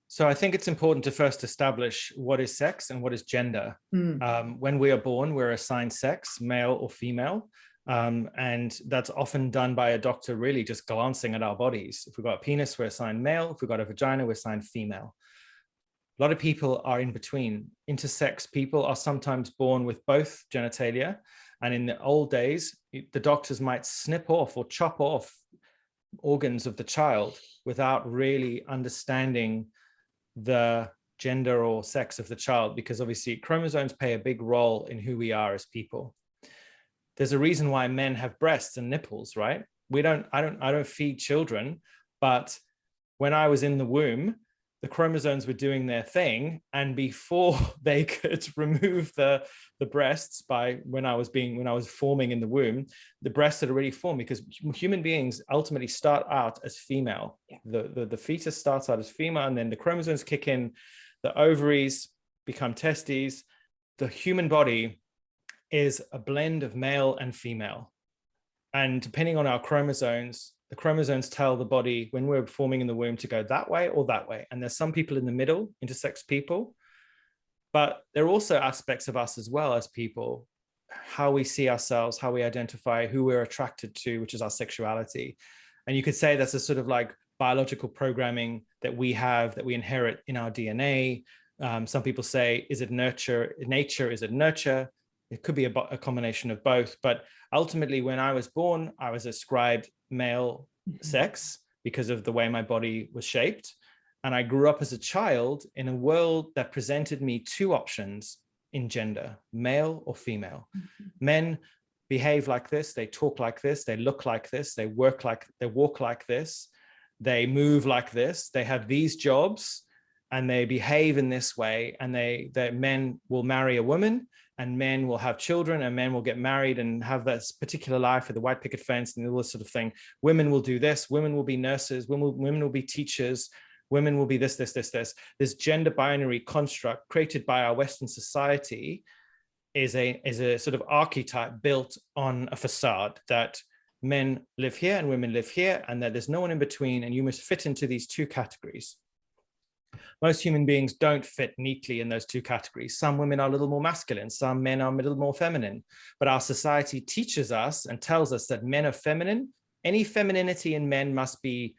So I think it's important to first establish what is sex and what is gender. When we are born, we're assigned sex, male or female. And that's often done by a doctor really just glancing at our bodies. If we've got a penis, we're assigned male. If we've got a vagina, we're assigned female. A lot of people are in between. Intersex people are sometimes born with both genitalia. And in the old days, the doctors might snip off or chop off organs of the child without really understanding the gender or sex of the child, because obviously chromosomes play a big role in who we are as people. There's a reason why men have breasts and nipples, right? I don't feed children, but when I was in the womb, the chromosomes were doing their thing, and before they could remove the breasts, when I was forming in the womb, the breasts had already formed, because human beings ultimately start out as female. Yeah. The fetus starts out as female, and then the chromosomes kick in, the ovaries become testes. The human body is a blend of male and female, and depending on our chromosomes, the chromosomes tell the body when we're forming in the womb to go that way or that way. And there's some people in the middle, intersex people, but there are also aspects of us as well as people, how we see ourselves, how we identify, who we're attracted to, which is our sexuality. And you could say that's a sort of like biological programming that we have, that we inherit in our DNA. Some people say, is it nature? Is it nurture? It could be a combination of both. But ultimately, when I was born, I was ascribed male sex because of the way my body was shaped. And I grew up as a child in a world that presented me two options in gender, male or female. Men behave like this, they talk like this, they look like this, they walk like this, they move like this, they have these jobs, and they behave in this way. And men will marry a woman, and men will have children, and men will get married and have this particular life with the white picket fence and all this sort of thing. Women will do this. Women will be nurses. Women will be teachers. Women will be this. This gender binary construct created by our Western society is a sort of archetype built on a facade that men live here and women live here, and that there's no one in between, and you must fit into these two categories. Most human beings don't fit neatly in those two categories. Some women are a little more masculine, some men are a little more feminine. But our society teaches us and tells us that men are feminine. Any femininity in men must be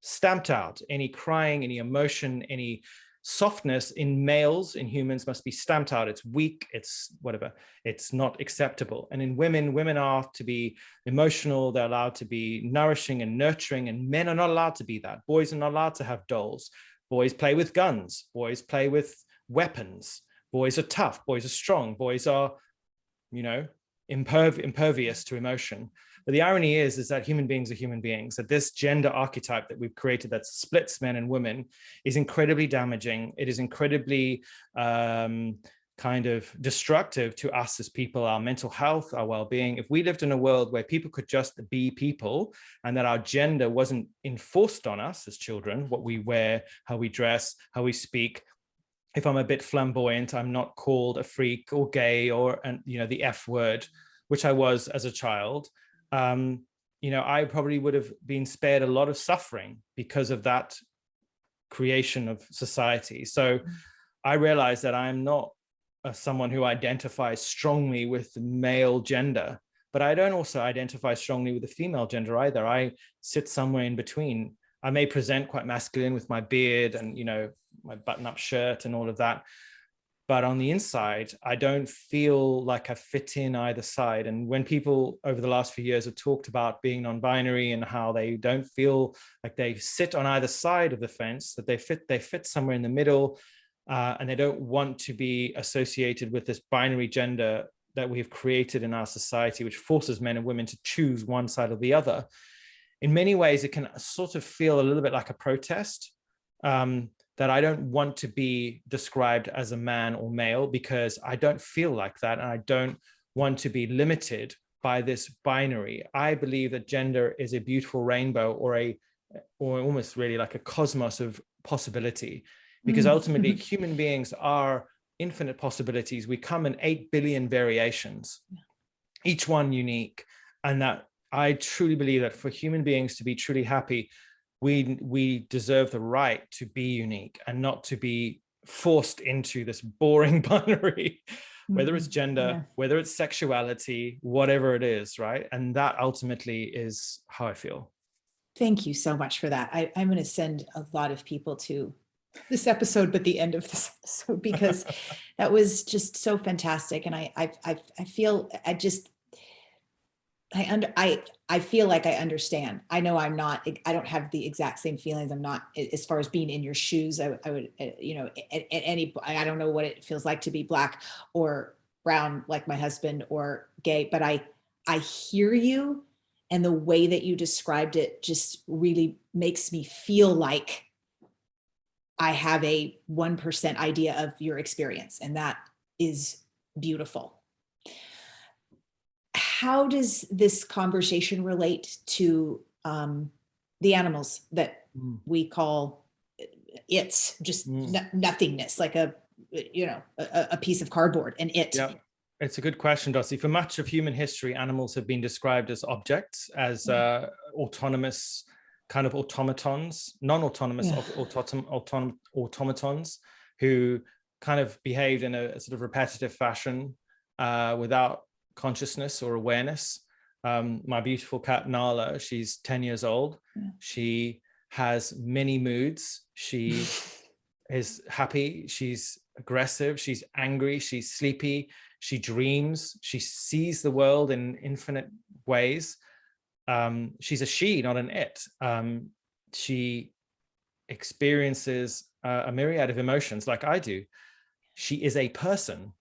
stamped out. Any crying, any emotion, any softness in males, in humans, must be stamped out. It's weak, it's whatever. It's not acceptable. And in women are to be emotional, they're allowed to be nourishing and nurturing, and men are not allowed to be that. Boys are not allowed to have dolls. Boys play with guns. Boys play with weapons. Boys are tough. Boys are strong. Boys are, impervious to emotion. But the irony is that human beings are human beings, that this gender archetype that we've created that splits men and women is incredibly damaging. It is incredibly kind of destructive to us as people, our mental health, our well-being. If we lived in a world where people could just be people, and that our gender wasn't enforced on us as children, what we wear, how we dress, how we speak. If I'm a bit flamboyant, I'm not called a freak or gay or the F word, which I was as a child. I probably would have been spared a lot of suffering because of that creation of society. So I realized that I'm not someone who identifies strongly with the male gender, but I don't also identify strongly with the female gender either. I sit somewhere in between. I may present quite masculine with my beard and, my button-up shirt and all of that. But on the inside, I don't feel like I fit in either side. And when people over the last few years have talked about being non-binary and how they don't feel like they sit on either side of the fence, that they fit somewhere in the middle, and they don't want to be associated with this binary gender that we've created in our society, which forces men and women to choose one side or the other. In many ways, it can sort of feel a little bit like a protest, that I don't want to be described as a man or male because I don't feel like that, and I don't want to be limited by this binary. I believe that gender is a beautiful rainbow, or almost really like a cosmos of possibility, because ultimately human beings are infinite possibilities. We come in 8 billion variations, each one unique. And that I truly believe that for human beings to be truly happy, we deserve the right to be unique and not to be forced into this boring binary, whether it's gender, whether it's sexuality, whatever it is, right? And that ultimately is how I feel. Thank you so much for that. I'm going to send a lot of people to this episode, but the end of this episode, because that was just so fantastic. And I feel I feel like I understand. I know I don't have the exact same feelings. I'm not, as far as being in your shoes. I would, I don't know what it feels like to be Black or brown like my husband, or gay, but I hear you. And the way that you described it just really makes me feel like I have a 1% idea of your experience. And that is beautiful. How does this conversation relate to the animals that we call it's just nothingness, like a piece of cardboard, and it? Yeah, it's a good question, Dossie. For much of human history, animals have been described as objects, as autonomous kind of automatons, non-autonomous automatons who kind of behaved in a sort of repetitive fashion without consciousness or awareness. My beautiful cat Nala, she's 10 years old. She has many moods. She is happy, she's aggressive, she's angry, she's sleepy, she dreams, she sees the world in infinite ways. She's a she, not an it. She experiences a myriad of emotions like I do. She is a person,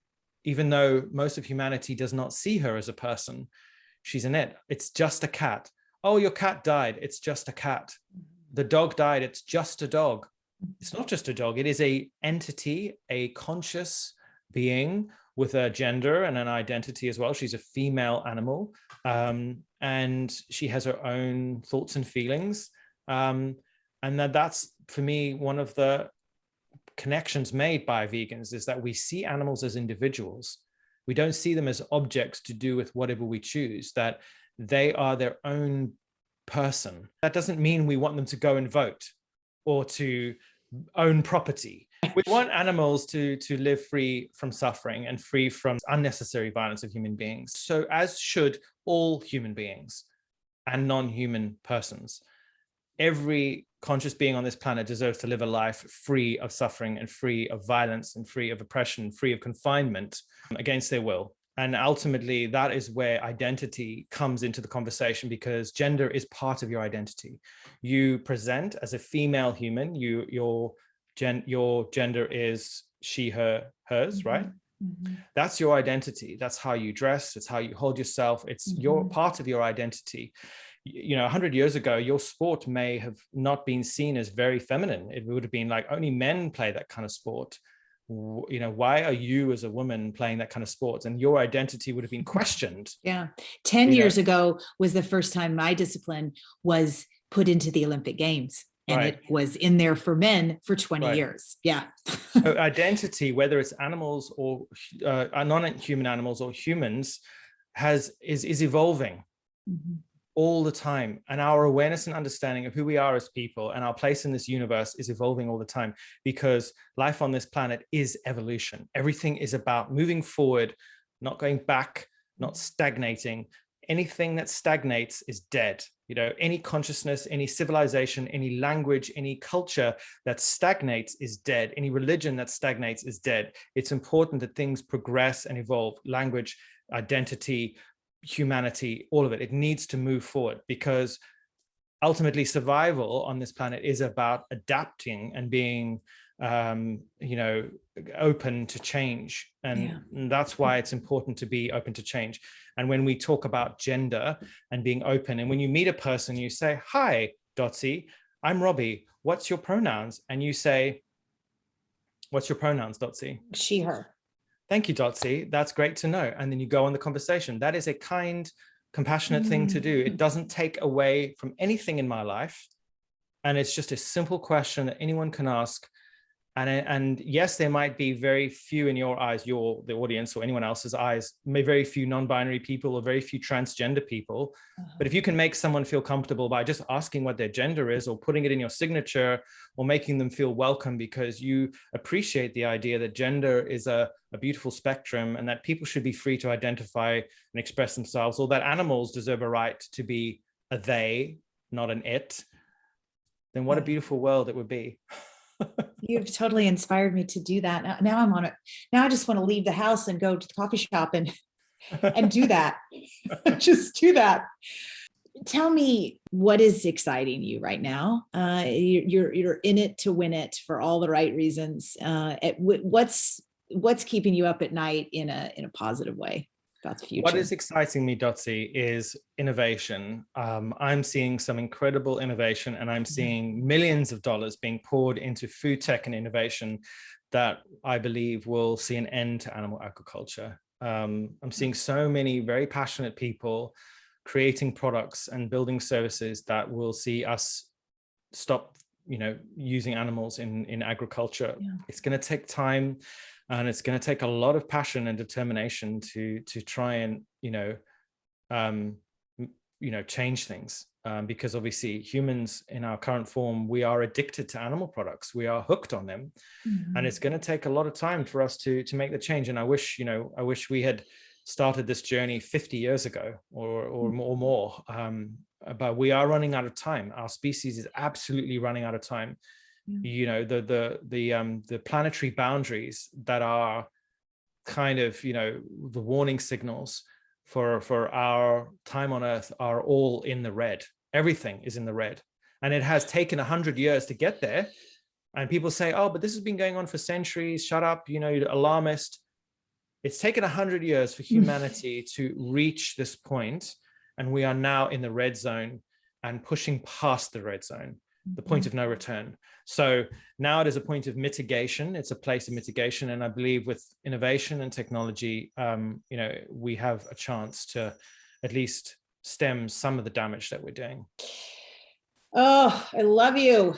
even though most of humanity does not see her as a person. She's an it. It's just a cat. Oh, your cat died. It's just a cat. The dog died. It's just a dog. It's not just a dog. It is a entity, a conscious being with a gender and an identity as well. She's a female animal, and she has her own thoughts and feelings. And that's, for me, one of the connections made by vegans, is that we see animals as individuals. We don't see them as objects to do with whatever we choose, that they are their own person. That doesn't mean we want them to go and vote or to own property. We want animals to live free from suffering and free from unnecessary violence of human beings. So as should all human beings and non-human persons. Every conscious being on this planet deserves to live a life free of suffering and free of violence and free of oppression, free of confinement against their will. And ultimately, that is where identity comes into the conversation, because gender is part of your identity. You present as a female human, your gender is she, her, hers, right? That's your identity. That's how you dress. It's how you hold yourself. It's your part of your identity. 100 years ago, your sport may have not been seen as very feminine. It would have been like only men play that kind of sport. Why are you as a woman playing that kind of sport? And your identity would have been questioned. Yeah. 10 years ago was the first time my discipline was put into the Olympic Games. And it was in there for men for 20 years. Yeah. So identity, whether it's animals or non-human animals or humans, is evolving all the time. And our awareness and understanding of who we are as people and our place in this universe is evolving all the time, because life on this planet is evolution. Everything is about moving forward, not going back, not stagnating. Anything that stagnates is dead. Any consciousness, any civilization, any language, any culture that stagnates is dead. Any religion that stagnates is dead. It's important that things progress and evolve. Language, identity, humanity, all of it needs to move forward, because ultimately survival on this planet is about adapting and being open to change. And that's why it's important to be open to change. And when we talk about gender and being open, and when you meet a person, you say, "Hi, Dotsie, I'm Robbie. What's your pronouns?" And you say, "What's your pronouns, Dotsie?" She, her. "Thank you, Dotsie. That's great to know." And then you go on the conversation. That is a kind, compassionate thing to do. It doesn't take away from anything in my life. And it's just a simple question that anyone can ask. And yes, there might be very few in your eyes, the audience, or anyone else's eyes, very few non-binary people or very few transgender people. But if you can make someone feel comfortable by just asking what their gender is, or putting it in your signature, or making them feel welcome because you appreciate the idea that gender is a beautiful spectrum, and that people should be free to identify and express themselves, or that animals deserve a right to be a they, not an it, then what a beautiful world it would be. You've totally inspired me to do that. Now I'm on it. Now I just want to leave the house and go to the coffee shop and do that. Just do that. Tell me, what is exciting you right now? You're in it to win it for all the right reasons. What's keeping you up at night in a positive way about the future? What is exciting me, Dotsie, is innovation. I'm seeing some incredible innovation, and I'm seeing millions of dollars being poured into food tech and innovation that I believe will see an end to animal agriculture. I'm seeing so many very passionate people creating products and building services that will see us stop, using animals in agriculture. Yeah. It's going to take time, and it's going to take a lot of passion and determination to try and change things, because obviously humans in our current form, we are addicted to animal products. We are hooked on them, and it's going to take a lot of time for us to make the change. And I wish we had started this journey 50 years ago or more. But we are running out of time. Our species is absolutely running out of time. The planetary boundaries that are kind of, the warning signals for our time on Earth are all in the red. Everything is in the red. And it has taken 100 years to get there. And people say, oh, but this has been going on for centuries. Shut up, you're alarmist. It's taken 100 years for humanity to reach this point, and we are now in the red zone and pushing past the red zone, the point of no return. So now it is a point of mitigation. It's a place of mitigation, and I believe with innovation and technology, we have a chance to at least stem some of the damage that we're doing. Oh, I love you.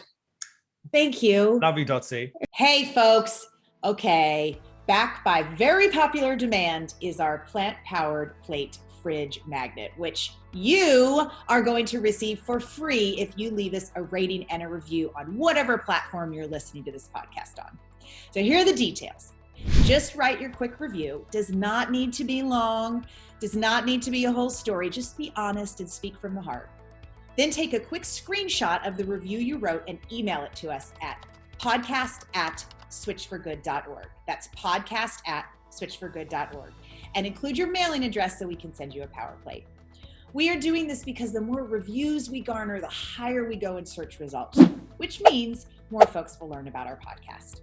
Thank you. Love you, Dotsie. Hey, folks. Okay. Back by very popular demand is our plant-powered plate fridge magnet, which you are going to receive for free if you leave us a rating and a review on whatever platform you're listening to this podcast on. So here are the details. Just write your quick review. Does not need to be long, does not need to be a whole story. Just be honest and speak from the heart. Then take a quick screenshot of the review you wrote and email it to us at podcast@switchforgood.org. That's podcast@switchforgood.org. And include your mailing address so we can send you a power plate. We are doing this because the more reviews we garner, the higher we go in search results, which means more folks will learn about our podcast.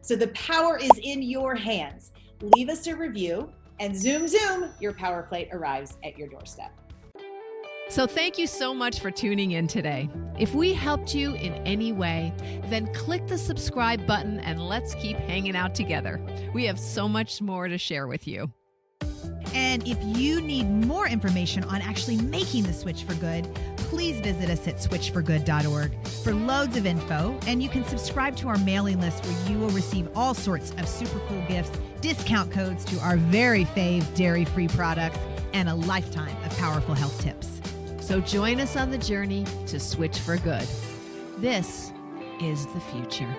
So the power is in your hands. Leave us a review, and zoom, your power plate arrives at your doorstep. So thank you so much for tuning in today. If we helped you in any way, then click the subscribe button and let's keep hanging out together. We have so much more to share with you. And if you need more information on actually making the switch for good, please visit us at switchforgood.org for loads of info. And you can subscribe to our mailing list where you will receive all sorts of super cool gifts, discount codes to our very fave dairy-free products, and a lifetime of powerful health tips. So join us on the journey to switch for good. This is the future.